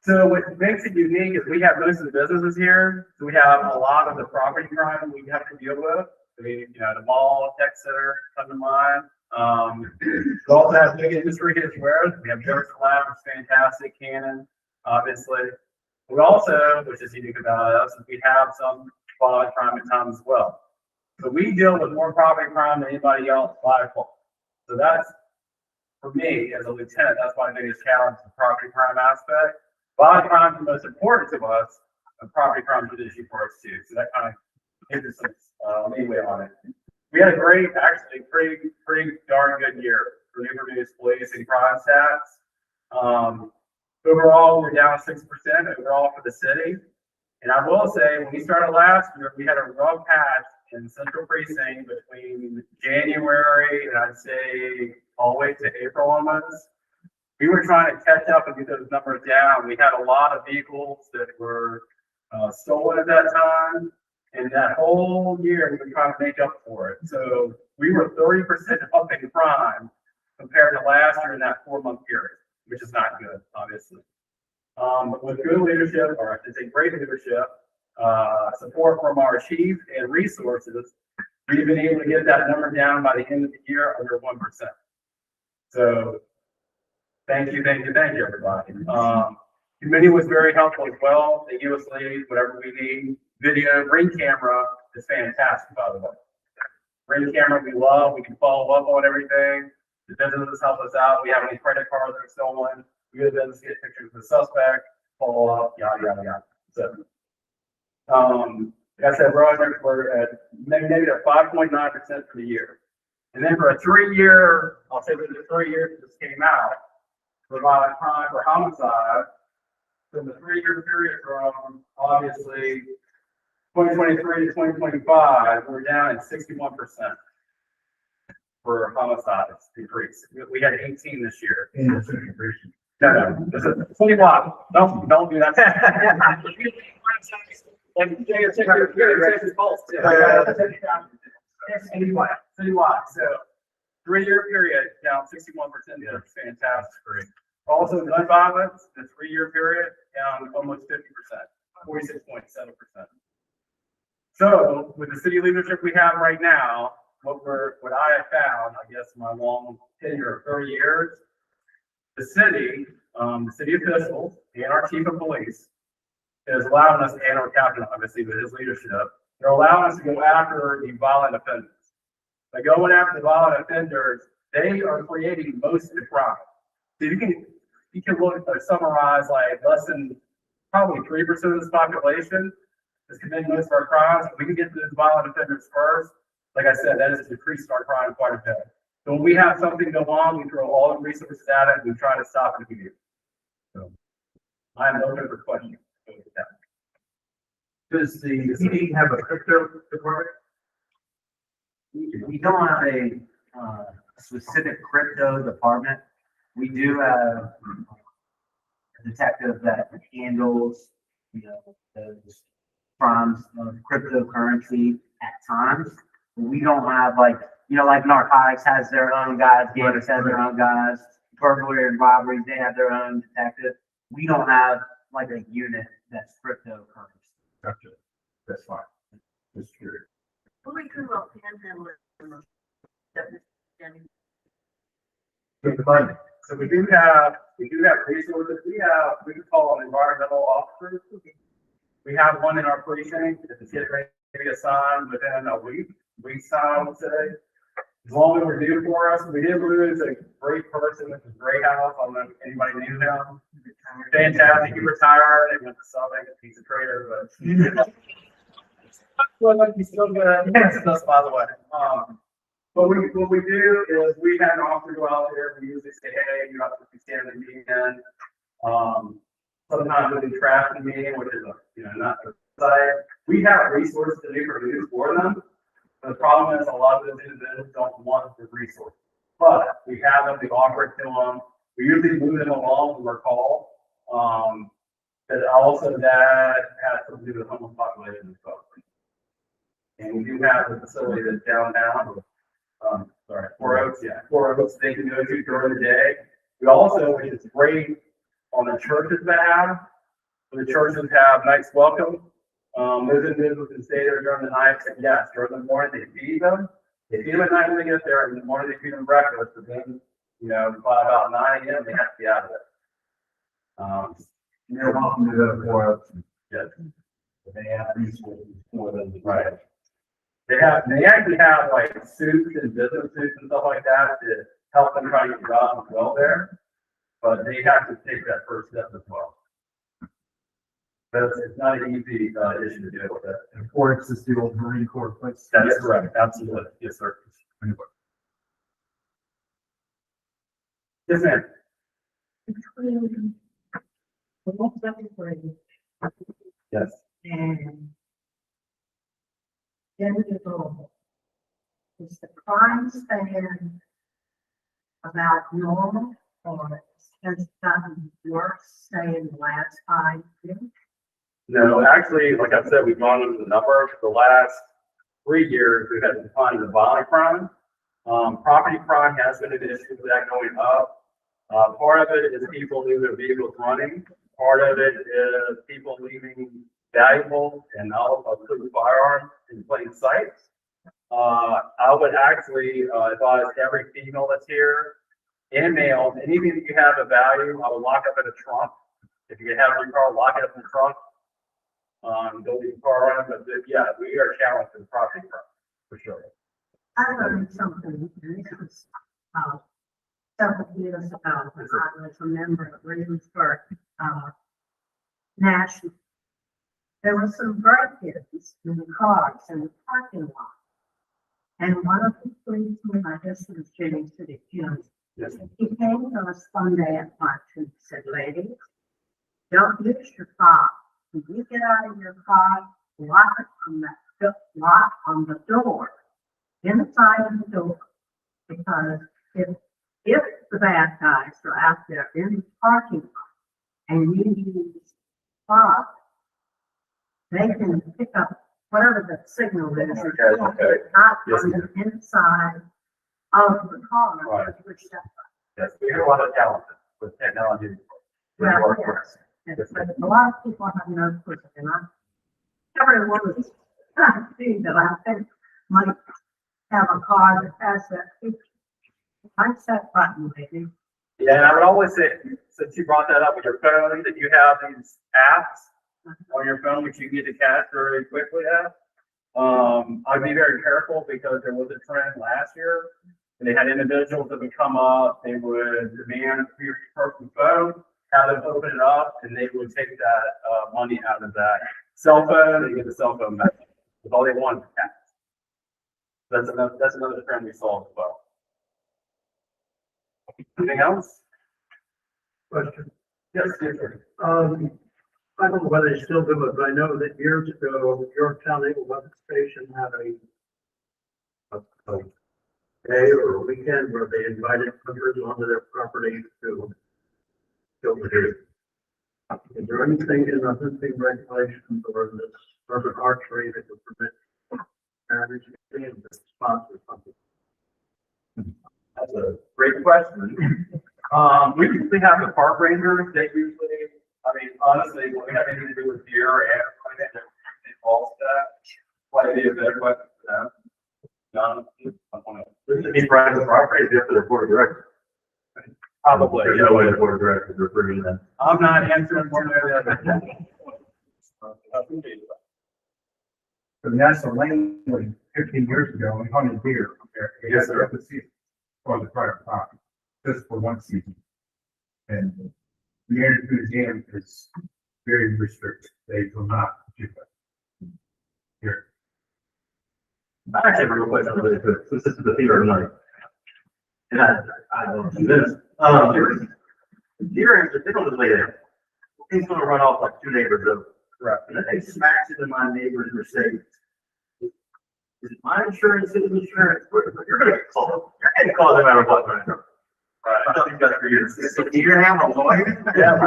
So what makes it unique is we have most of the businesses here. So we have a lot of the property crime we have to deal with. I mean, you know, the mall, tech center, come to mind. We also have big industry here as well. We have Jefferson Lab, which is fantastic, Canon, obviously. We also, which is unique about us, is we have some violent crime at times as well. So we deal with more property crime than anybody else by far. So that's, for me, as a lieutenant, that's my biggest challenge, the property crime aspect. Violent crime is the most important to us, and property crime is an issue for us too. So that kind of gives us some leeway on it. We had a great, actually, pretty darn good year for Newport police and crime stats. Overall, we're down 6% overall for the city. And I will say, when we started last year, we had a rough patch in Central Precinct between January and I'd say all the way to April almost. We were trying to catch up and get those numbers down. We had a lot of vehicles that were stolen at that time. And that whole year, we were trying to make up for it. So we were 30% up in crime compared to last year in that 4-month period, which is not good, obviously. But with good leadership, or I should say great leadership, support from our chief and resources, we've been able to get that number down by the end of the year under 1%. So thank you, everybody. Committee was very helpful as well. They give us leads, whatever we need. Video, ring camera is fantastic, by the way. Ring camera we love. We can follow up on everything. The businesses help us out. We have any credit cards that are stolen. We go to business, get pictures of the suspect, follow up, yada, yada, yada. So, like I said, we're at negative 5.9% for the year. And then for a 3-year, I'll say for the 3 years that this came out, for violent crime, for homicide, from the 3-year period from obviously 2023 to 2025, we're down at 61% for homicides decrease. We had 18 this year. No, this is 20 block. No, don't do that. Citywide. So 3-year period down 61%. That's fantastic. Also, gun violence, the 3-year period down almost 50%, 46.7%. So with the city leadership we have right now, what I have found, I guess, in my long tenure of 30 years, the city officials and our chief of police is allowing us, and our captain, obviously, with his leadership, they're allowing us to go after the violent offenders. By going after the violent offenders, they are creating most of the crime. So you can look or summarize like less than probably 3% of this population is committing most of our crimes. If we can get to those violent offenders first, like I said, that has decreased our crime quite a bit. So when we have something go on, we throw all the resources at it and we try to stop it if we do. So I am open for questions. Does the PD have a crypto department? We don't have a specific crypto department. We do have a detective that handles, those crimes of cryptocurrency at times. We don't have like narcotics has their own guys, gangs have their own guys, burglary and robbery, they have their own detective. We don't have like a unit that's cryptocurrency. Gotcha. That's fine. Just curious. What we could about panhandling. Good money. So we do have resources. We can call on environmental officers. We have one in our precinct. It's a kid right maybe a sign within a week's time, I would say. As long as we're due for us, we did lose a great person with a great house. I don't know if anybody knew him. Fantastic. He retired and went to Southern. He's a trader, but well, like he's still good. Yes, that's by the way. But what we do is we have an officer go out there. We usually say, hey, you have to be standing in the meeting. Sometimes we do trash in the meeting, which is not the site. We have resources to do for them. The problem is a lot of those individuals don't want the resource, but we have them, we offer it to them. We usually move them along when we're called. But also that has to do with the homeless population as well. And we do have a facility that's downtown, Four Oaks, they can go to during the day. We also, which is great on the church's behalf, the churches have nights welcome. Those individuals can stay there during the night, and yes, during the morning they feed them. They feed them at night when they get there, and in the morning they feed them breakfast, but then, by about 9 a.m. they have to be out of it. You're welcome to go to Four Oaks. Yes. They have resources for them. Right. They actually have like suits and business suits and stuff like that to help them try to get jobs as well there. But they have to take that first step as well. But it's not an easy issue to deal with it. And Four Oaks is the old Marine Corps place. That's correct. Absolutely. Yes, sir. Yes, ma'am. Yes. And individual, is the crime span about normal or has gotten worse, say, in the last 5 years? No, actually, like I said, we've gone over the numbers. The last 3 years, we've had a decline in the violent crime. Property crime has been an issue with that going up. Part of it is people leaving their vehicles running. Part of it is people leaving valuables and including firearms in plain sight. I would actually advise every female that's here and male, and even if you have a value, I would lock up in a trunk. If you have your car, lock it up in the trunk. Don't leave the car running, but yeah, we are challenged in property crime, for sure. I learned something, and this was several years ago when I was a member of Williamsburg National. There were some break-ins in the cars in the parking lot. And one of the policemen, I guess it was Jimmy City Jim, Yes. he came to us one day at lunch and said, ladies, don't use your car. When you get out of your car, lock it on that lock on the door, inside of the door. Because if the bad guys are out there in the parking lot and you use lock, they can pick up whatever the signal is. Okay. Not Yes, on the inside of the car. Right. Which Yes, we have a lot of talent with technology. Yeah, Work yeah. for us. But a lot of people have no clue, and everyone is see that I think might have a car that has that feature. I set button, maybe. Yeah, and I would always say, since you brought that up with your phone, that you have these apps on your phone which you get to catch very quickly at. I'd be very careful because there was a trend last year. And they had individuals that would come up, they would demand your person's phone, have them open it up, and they would take that money out of that cell phone and get the cell phone back. That's all they wanted to catch. That's another trend we saw as well. Anything else? Question. Yes, yes, sir. I don't know whether they still do it, but I know that years ago, Yorktown Naval Weapons Station had a day or a weekend where they invited hunters onto their property to kill the deer. Is there anything in the hunting regulations or this urban archery that would permit average and sponsor something? That's a great question. We usually have the park rangers, they usually, honestly, when we have anything to do with deer or animals, they involve that. Why be a better question for them? These private properties, you have to report a director. Probably. There's no way the board of directors are approving that. I'm not answering one way or the other. the National Lane, like 15 years ago, we hunted deer there. Yes, sir. For the private property, just for one season. And the area to the dam is very restricted. They will not do that. Here. I actually have a real question related to it, since this is the theater tonight. And I don't do this. Deer, if they don't just lay there, he's gonna run off like 2 neighbors over. Correct. And then they smacks into my neighbor's Mercedes. Is it my insurance, his insurance? You're gonna get called. You're getting called no matter what, right? Right. I know you've got it for years. So do you have a lawyer? Yeah.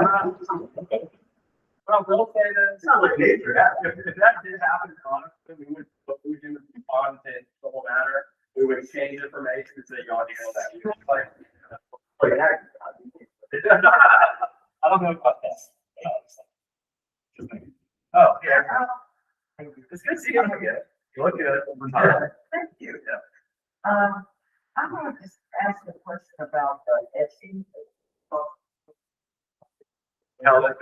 Well, we'll say that. It's not like nature. If that did happen, honestly, we would do content, the whole matter. We would exchange information and say, y'all deal with that. Like, I don't know about that. Oh, yeah. It's good seeing you again. You look good. Thank you. I want to just ask a question about the etching. How that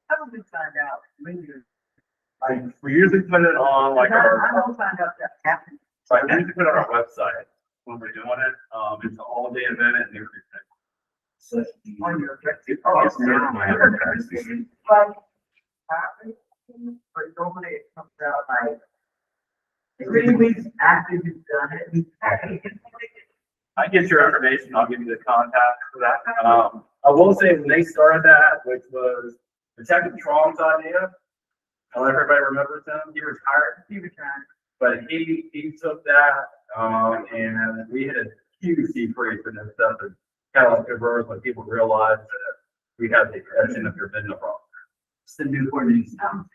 How do we find out when you're? We usually put it on like I our, don't find out that happens. right, we usually put it on our website when we're doing it. It's an all day event and everything. So on your. It's not my advertising. But normally it comes out like 3 weeks after you've done it. I get your information, I'll give you the contact for that. I will say when they started that, which was Detective Trong's idea, I don't know if everybody remembers him, he retired, but he took that, and we had a huge decrease in this stuff, and kind of like converse when people realized that we had the exception if you're in the problem. It's the Newport News Town.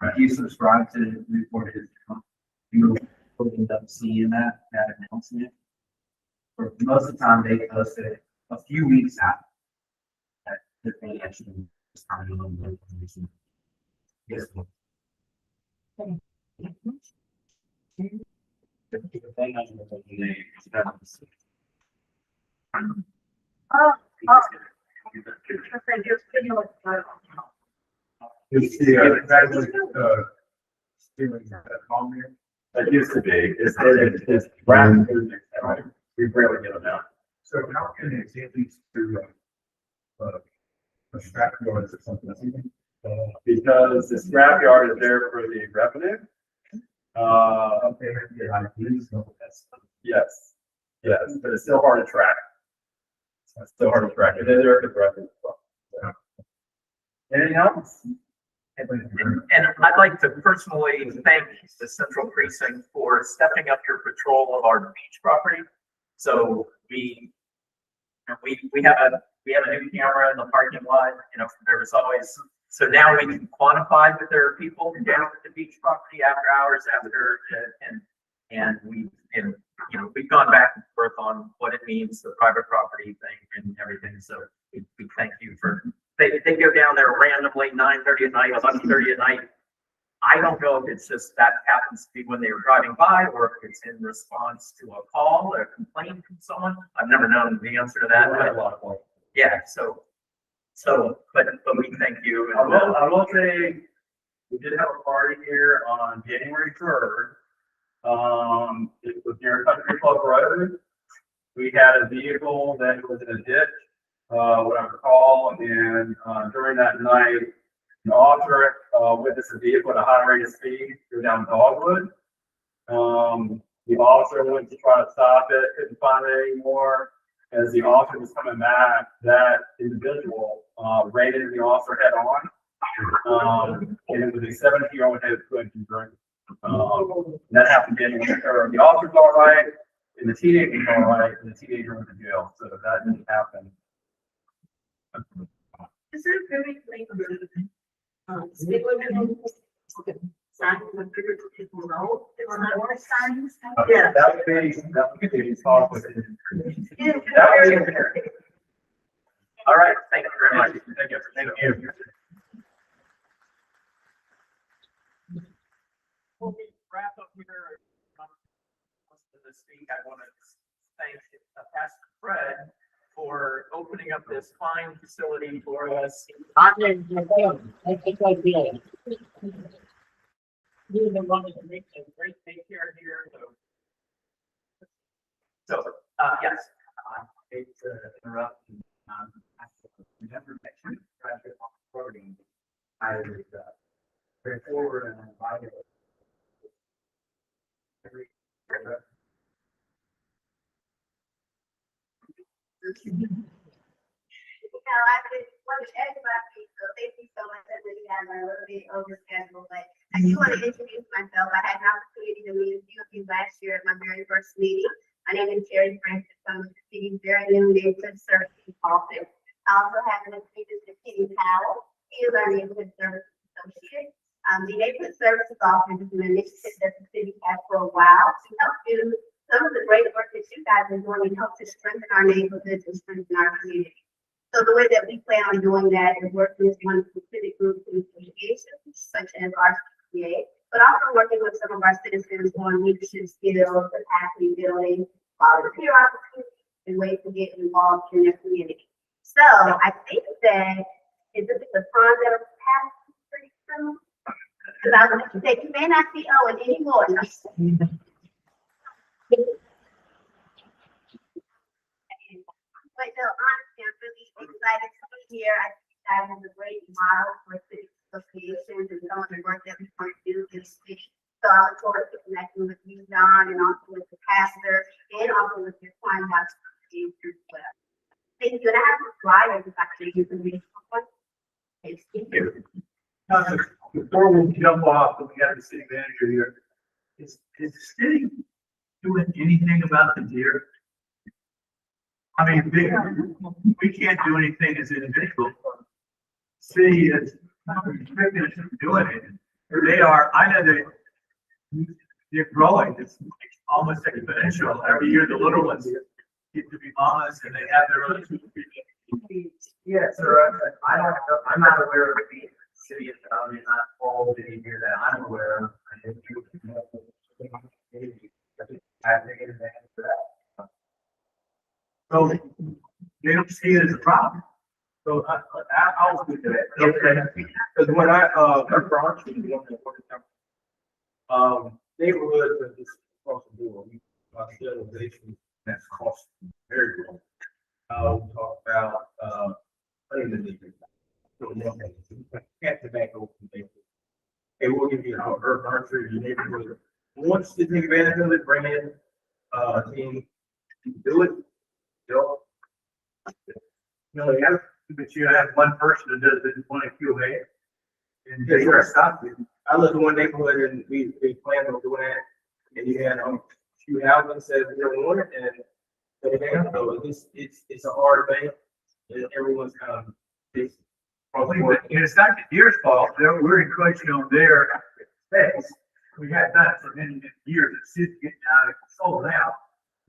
If you subscribe to Newport News, you will end up seeing that announcement. For most of the time, they post it a few weeks after. That they actually started on the information. Yes. Is the, stealing that home here? It used to be, it's brand new, right? We barely get them out. So how can they get these to, a scrapyard or something? Because the scrapyard is there for the revenue. Okay, yeah, I believe so. Yes, yes, but it's still hard to track. It's still hard to track. It is there for revenue. So. Anything else? And I'd like to personally thank the Central Precinct for stepping up your patrol of our beach property. So we have a new camera in the parking lot, there was always, so now we can quantify that there are people down at the beach property after hours and we've gone back and forth on what it means, the private property thing and everything. So we thank you for, they go down there randomly, 9:30 at night, 11:30 at night. I don't know if it's just that happens to be when they were driving by or if it's in response to a call or a complaint from someone. I've never known the answer to that. But yeah, but we thank you. I will say, we did have a party here on January 3rd. It was near Country Club Road. We had a vehicle that was in a ditch, what I recall, and during that night, an officer witnessed a vehicle at a high rate of speed go down Dogwood. The officer went to try to stop it, couldn't find it anymore. As the officer was coming back, that individual ran into the officer head on. And it was a 17-year-old who had a drink. That happened to the officer's all right, and the teenager's all right, and the teenager went to jail. So that didn't happen. Is there very speed limit? Signs of people know, there are more signs. Yeah, that would be talk with him. All right, thank you very much. Thank you. We'll be wrapped up here. This week, I want to thank Pastor Fred for opening up this fine facility for us. You're the one that makes a great daycare here, so. So, yes, I hate to interrupt. I never mentioned graduate program. I was, very forward and invited. I just want to ask about you, so thank you so much. I really have a little bit over schedule, but I do want to introduce myself. I had an opportunity to meet a few of you last year at my very first meeting. My name is Jerry Francis. I'm the city's very new neighborhood services office. I also have an assistant to Kenny Powell. He is our neighborhood services associate. The neighborhood services office is an initiative that the city has for a while to help do some of the great work that you guys are doing and help to strengthen our neighborhoods and strengthen our community. So the way that we plan on doing that is working with one specific group in associations, such as RCCA, but also working with some of our citizens on leadership skills, capacity building, volunteer opportunities, and ways to get involved in their community. So I think that is this the time that will pass pretty soon? Because I was going to say, you may not see Owen anymore. But no, honestly, I'm really excited to be here. I think that is a great model for city associations and some of the work that we want to do in the city. So I look forward to connecting with you, John, and also with the pastor, and also with your client as well. Thank you. And I have a flyer if I could use the read. Thank you. Before we jump off, we got the city manager here. Is the city doing anything about the deer? I mean, we can't do anything as individuals. City is not restricted from doing it. They are, I know they're growing. It's almost exponential. Every year, the little ones get to be mamas and they have their own. Yes, sir. I'm not aware of the city of not all the here that I'm aware of. I think it's for that. So they don't see it as a problem. So I'll do that. Okay. Because when neighborhoods are just across the board. Sterilization that's cost very low. We talk about cat tobacco. They will give you an herb nursery in your neighborhood. Once you take advantage of it, bring in a team to do it. No, yeah, but you have one person that does it, one QA. And they are stopping. I live in one neighborhood and we plan on doing that. And you had few houses that we don't want it and so it's a hard thing. And everyone's kind of it's not the deer's fault. We're encroaching on their space. We have done it for many, many years. It's just getting out of control now.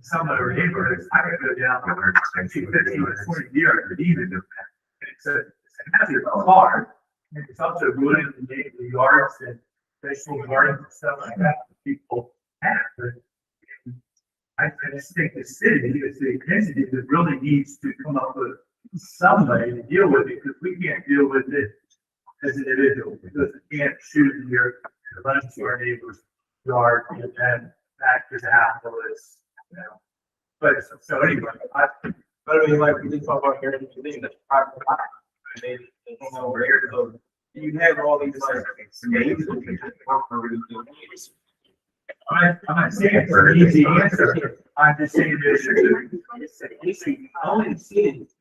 Some of our neighborhoods, I could go down for 15 or 20 years, but even it's a hazard of hard. It's also ruining the yards and vegetable gardens and stuff like that that people have. But I just think the city, the city entity that really needs to come up with somebody to deal with it because we can't deal with it as an individual because we can't shoot in your run to our neighbor's yard and then back to the house. You know, but so anyway, but I mean, like we did talk about here in the beginning, that's private property. I mean, over here, so you have all these like states. I'm not saying it's an easy answer. I'm just saying there's an issue. Only cities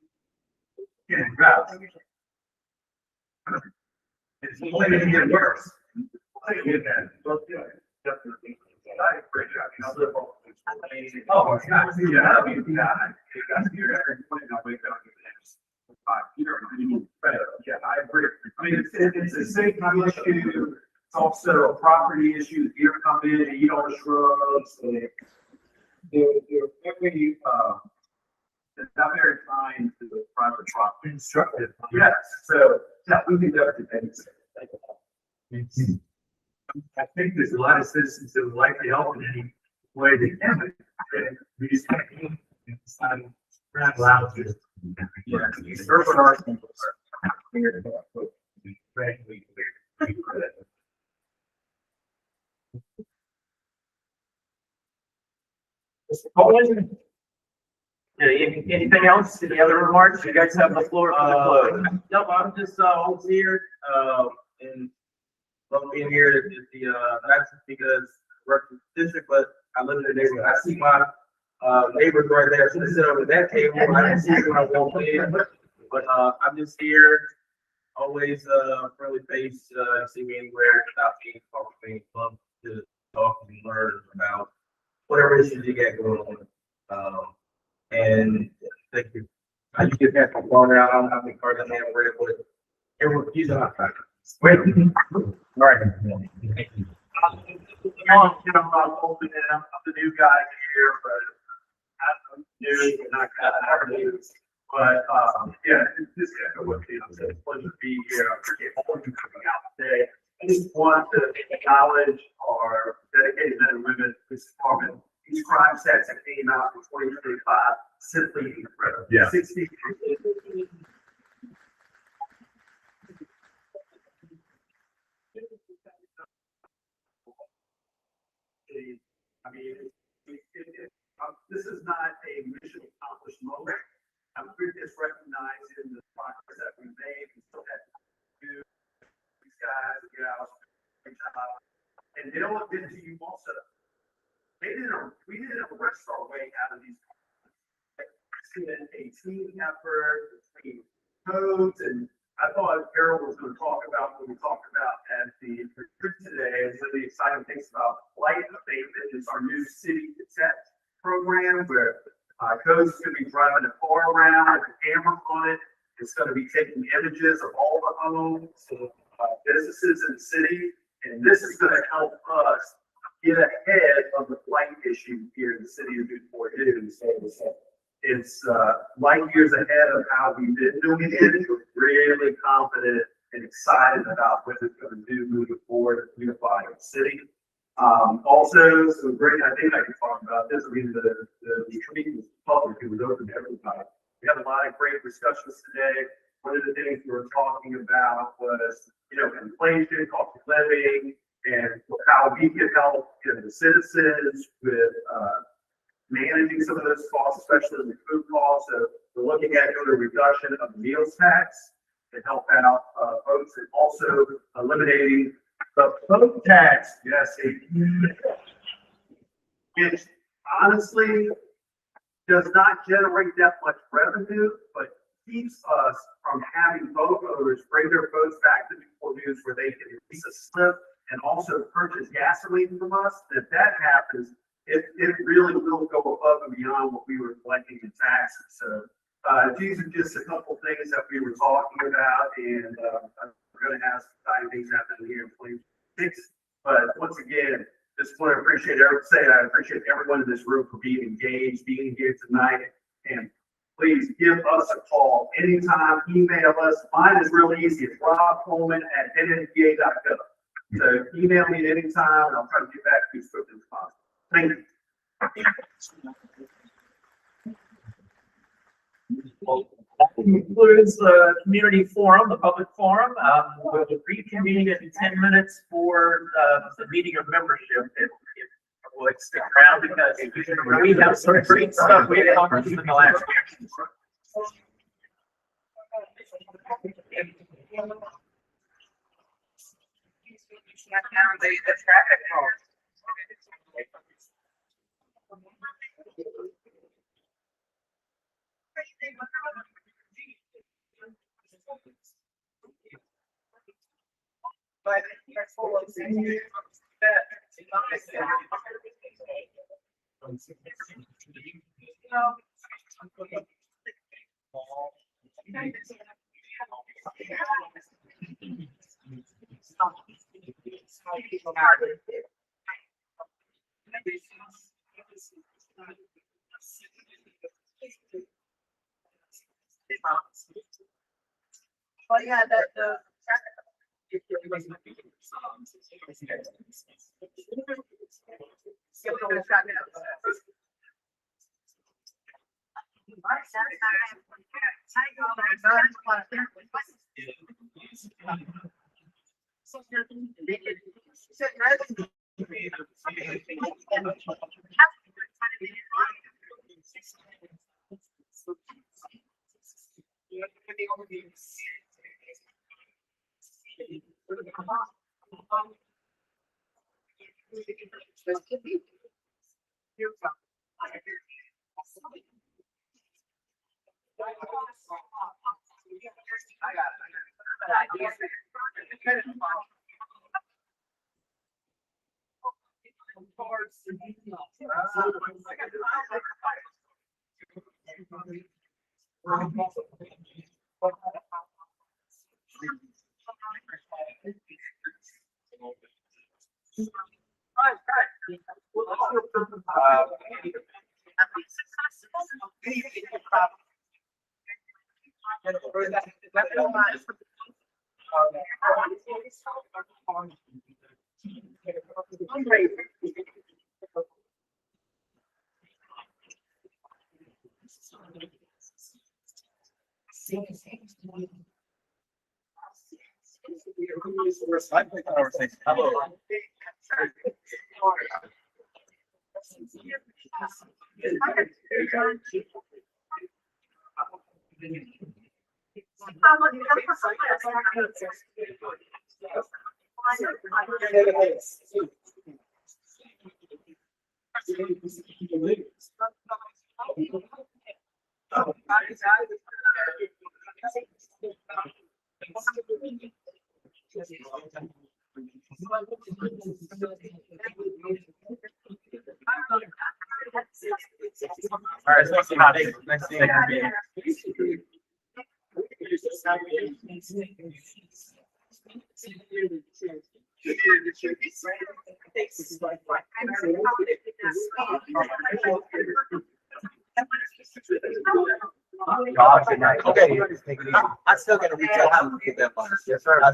can drought. It's only going to get worse. I get that. Definitely. Great job. Oh, it's not. Yeah, I mean, you're yeah, I agree. I mean, it's a safety issue. It's also a property issue. Deer come in and eat all the shrubs. They're definitely, it's not very kind to the private property. Instructive. Yes. So, yeah, we think that's the thing. I think there's a lot of citizens that would like to help in any way they can, but we just can't we're not allowed to. Yeah, urban arts people are here. Mr. Coleman? Anything else? Any other remarks? You guys have the floor for the close. No, I'm just, always here, and love being here at the, not just because I work in the district, but I live in the neighborhood. I see my, neighbors right there. I should sit over at that table. I didn't see when I walked in, but, I'm just here. Always, friendly face, see me anywhere without being talking to me. Love to talk and learn about whatever issues you got going on. And thank you. I just get that from far out. I don't have any cards I have read, but everyone, use it out. Wait. All right. Thank you. I'm open and I'm the new guy here, but I'm new and I kind of new. But, yeah, this is what it's a pleasure to be here. I appreciate all of you coming out today. I just want to acknowledge our dedicated men and women in this department. These crime stats that came out in 2025, simply incredible. Yeah. 60. I mean, this is not a mission accomplished moment. We're just recognizing the progress that we made. We still have to do these guys and gals, great job. And they don't get to you also. We didn't arrest our way out of these. It's been a team effort between codes, and I thought Carol was going to talk about what we talked about at the retreat today. Is really exciting things about Light Abatement. It's our new city cadet program where codes is going to be driving a car around with a camera on it. It's going to be taking images of all the homes, businesses in the city, and this is going to help us get ahead of the flight issue here in the city of Newport News. So it's light years ahead of how we've been doing it. We're really confident and excited about what it's going to do moving forward, unifying the city. Also, some great, I think I can talk about this. I mean, the retreat was public, it was open to everybody. We had a lot of great discussions today. One of the things we were talking about was, inflation, cost of living, and how we can help the citizens with managing some of those costs, especially the food costs. So we're looking at doing a reduction of the meals tax to help out folks, and also eliminating the boat tax. Yes, which honestly does not generate that much revenue, but keeps us from having boat owners bring their boats back to Newport News where they can release a slip and also purchase gasoline from us. If that happens, it really will go above and beyond what we were collecting in taxes. So these are just a couple things that we were talking about, and we're going to have some exciting things happening here in 2026. But once again, just want to I appreciate everyone in this room for being engaged, being here tonight, and please give us a call anytime, email us. Mine is real easy. It's robcoleman@nnpa.gov. So email me at any time, and I'll try to get back to you as quickly as possible. Thank you. That concludes the community forum, the public forum. We'll reconvene in 10 minutes for the meeting of membership. We'll stick around because we have some great stuff we didn't talk in the last year. The traffic cones. But it's full of well, yeah, the All right, so nice seeing you. Okay, I still gotta reach out and get that money. Yes, sir. I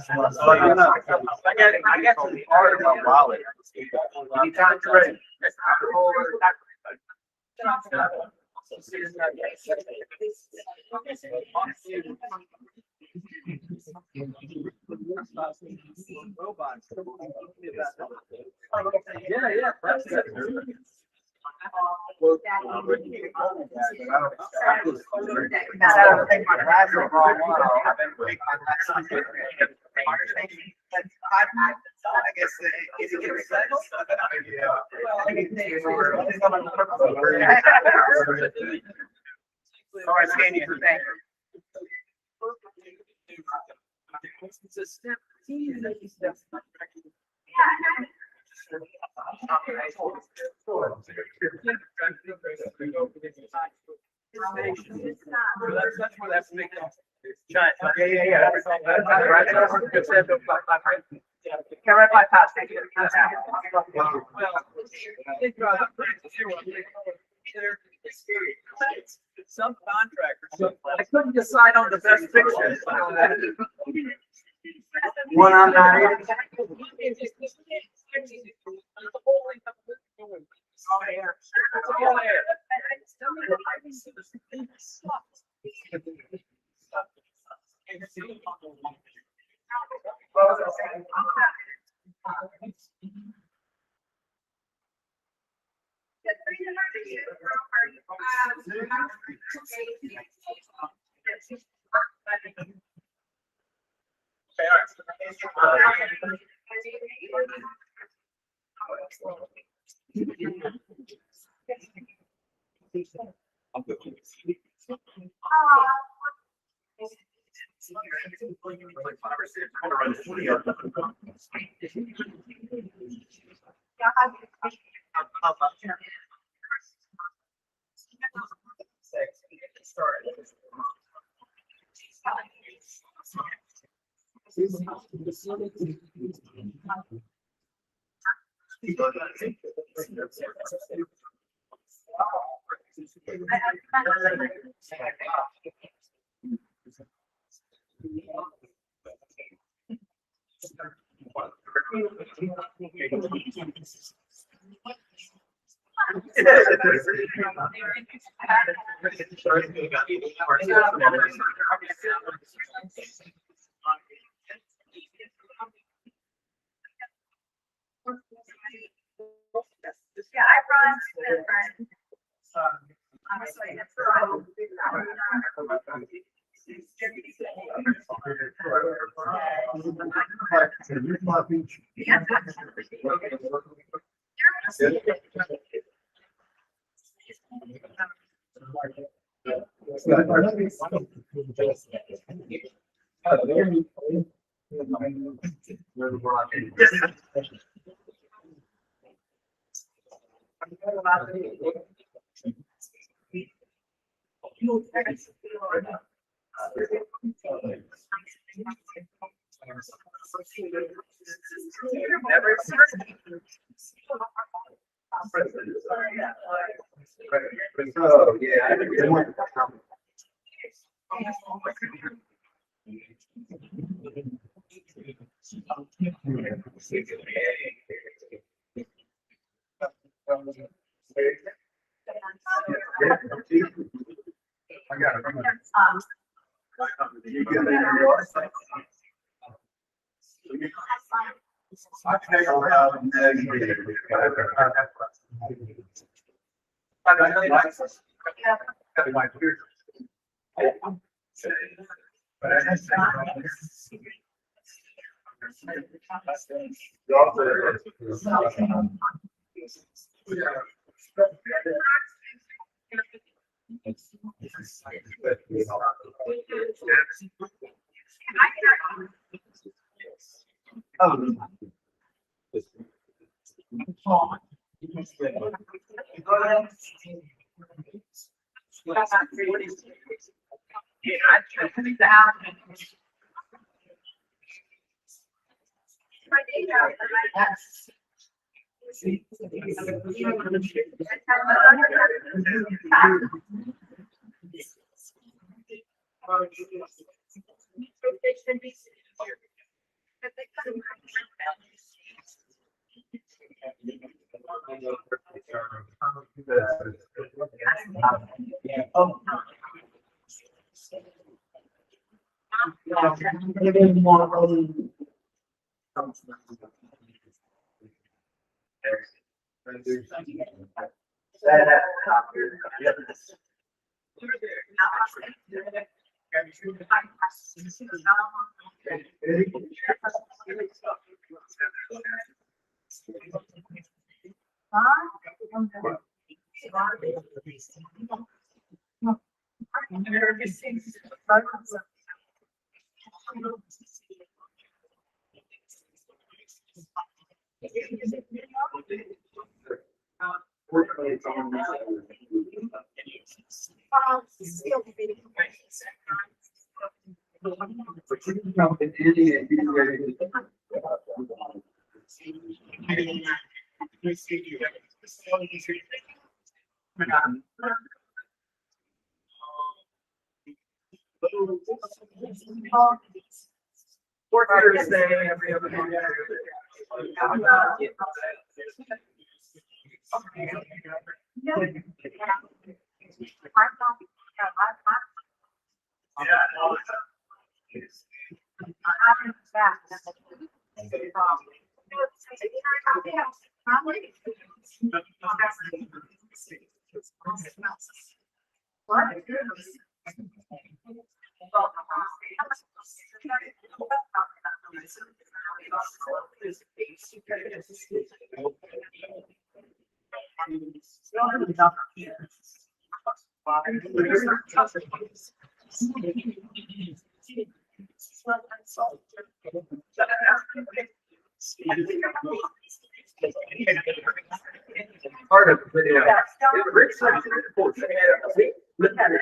get to the part of my wallet. Anytime you're ready. Yeah. I guess if you get settled, all right, Sandy, thank That's where that's big. Giant. Yeah. Right by past. Some contractors. I couldn't decide on the best picture. One I'm not in. Yeah, I run. Honestly, it's for Never Oh, yeah. I got it. I take around and I really like this. Got my beard. But I just Fourth Thursday, every other day. Part of the video. Rich said it's important. Look at it.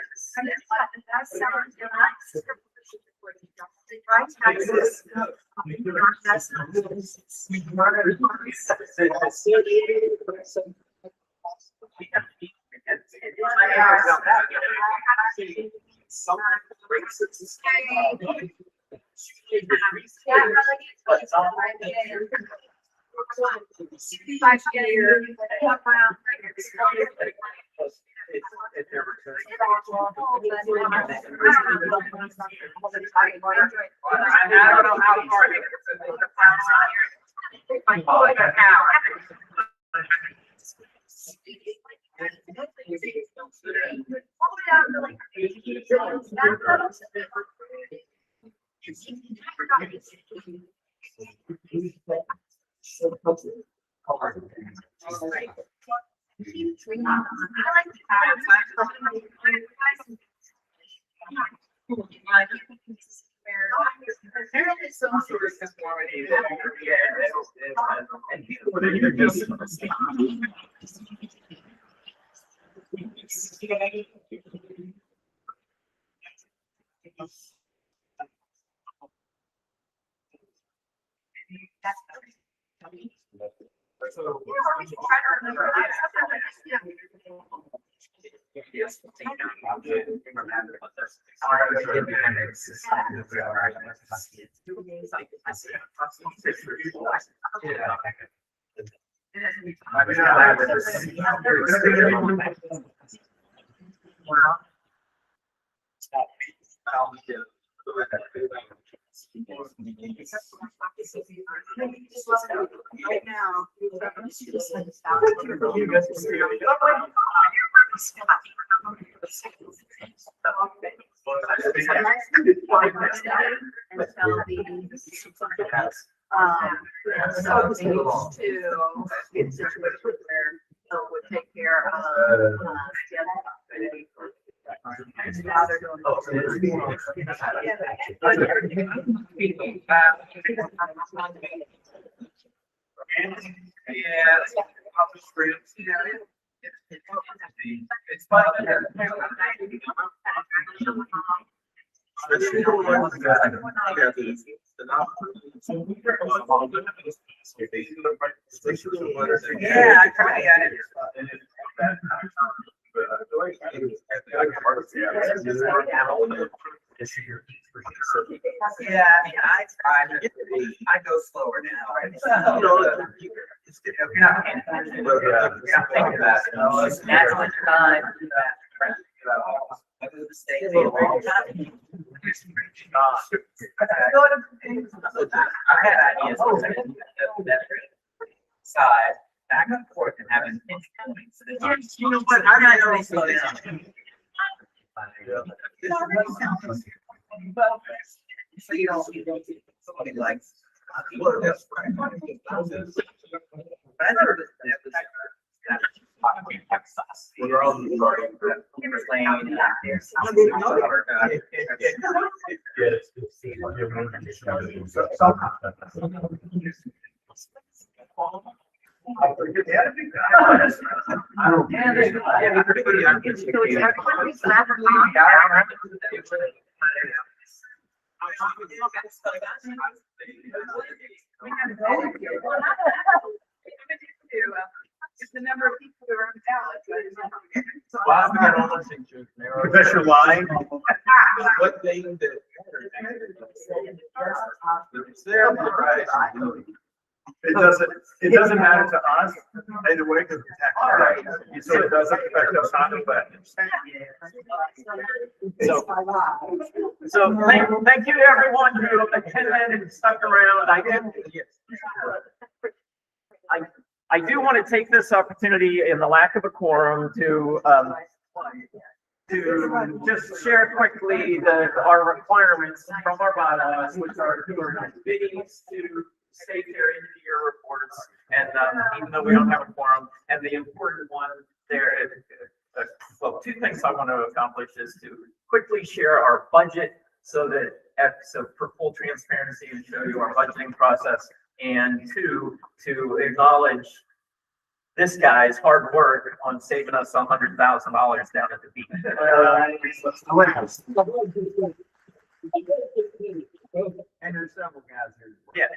I don't know how hard it is. There is some sort of conformity that, and people would either just. So. We should try to remember. Right now. So to get situations where would take care of, and now they're doing. It's fun. Yeah, I tried it. Yeah, I tried. I go slower now. You're not paying attention. You're not thinking about it. That's what you're not. I do the same thing all the time. I had ideas side, back and forth, and having pinch points. You know what? I'm not really slow down. So you don't somebody likes. But I never did that. We're all starting playing out there. It's the number of people who are on the ballot. Professor Line. What they did. It doesn't matter to us either way because it's tax. Right. So it doesn't affect us either way. So thank you to everyone who attended and stuck around. I do want to take this opportunity in the lack of a quorum to just share quickly our requirements from our bylaws, which are committees to state their end-of-year reports, and even though we don't have a quorum, and the important one there, well, two things I want to accomplish is to quickly share our budget so for full transparency and show you our budgeting process, and two, to acknowledge this guy's hard work on saving us $100,000 down at the beach. And there's several guys Yeah,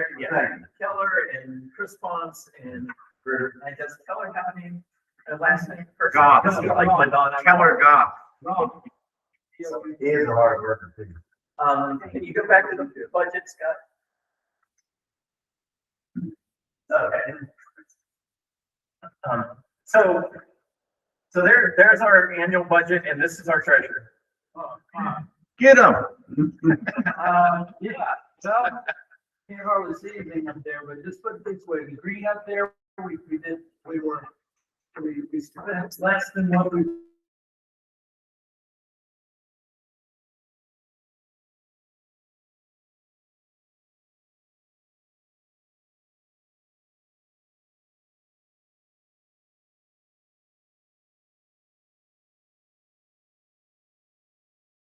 here. Keller and Chris Ponce and does Keller have a name? Last name? Goff. Like Madonna. Keller Goff. He is a hard worker too. Can you go back to the budget, Scott? Okay. So there's our annual budget, and this is our treasurer. Get him. Yeah, so, can't hardly see anything up there, but just put it this way, the green up there, we spent less than what we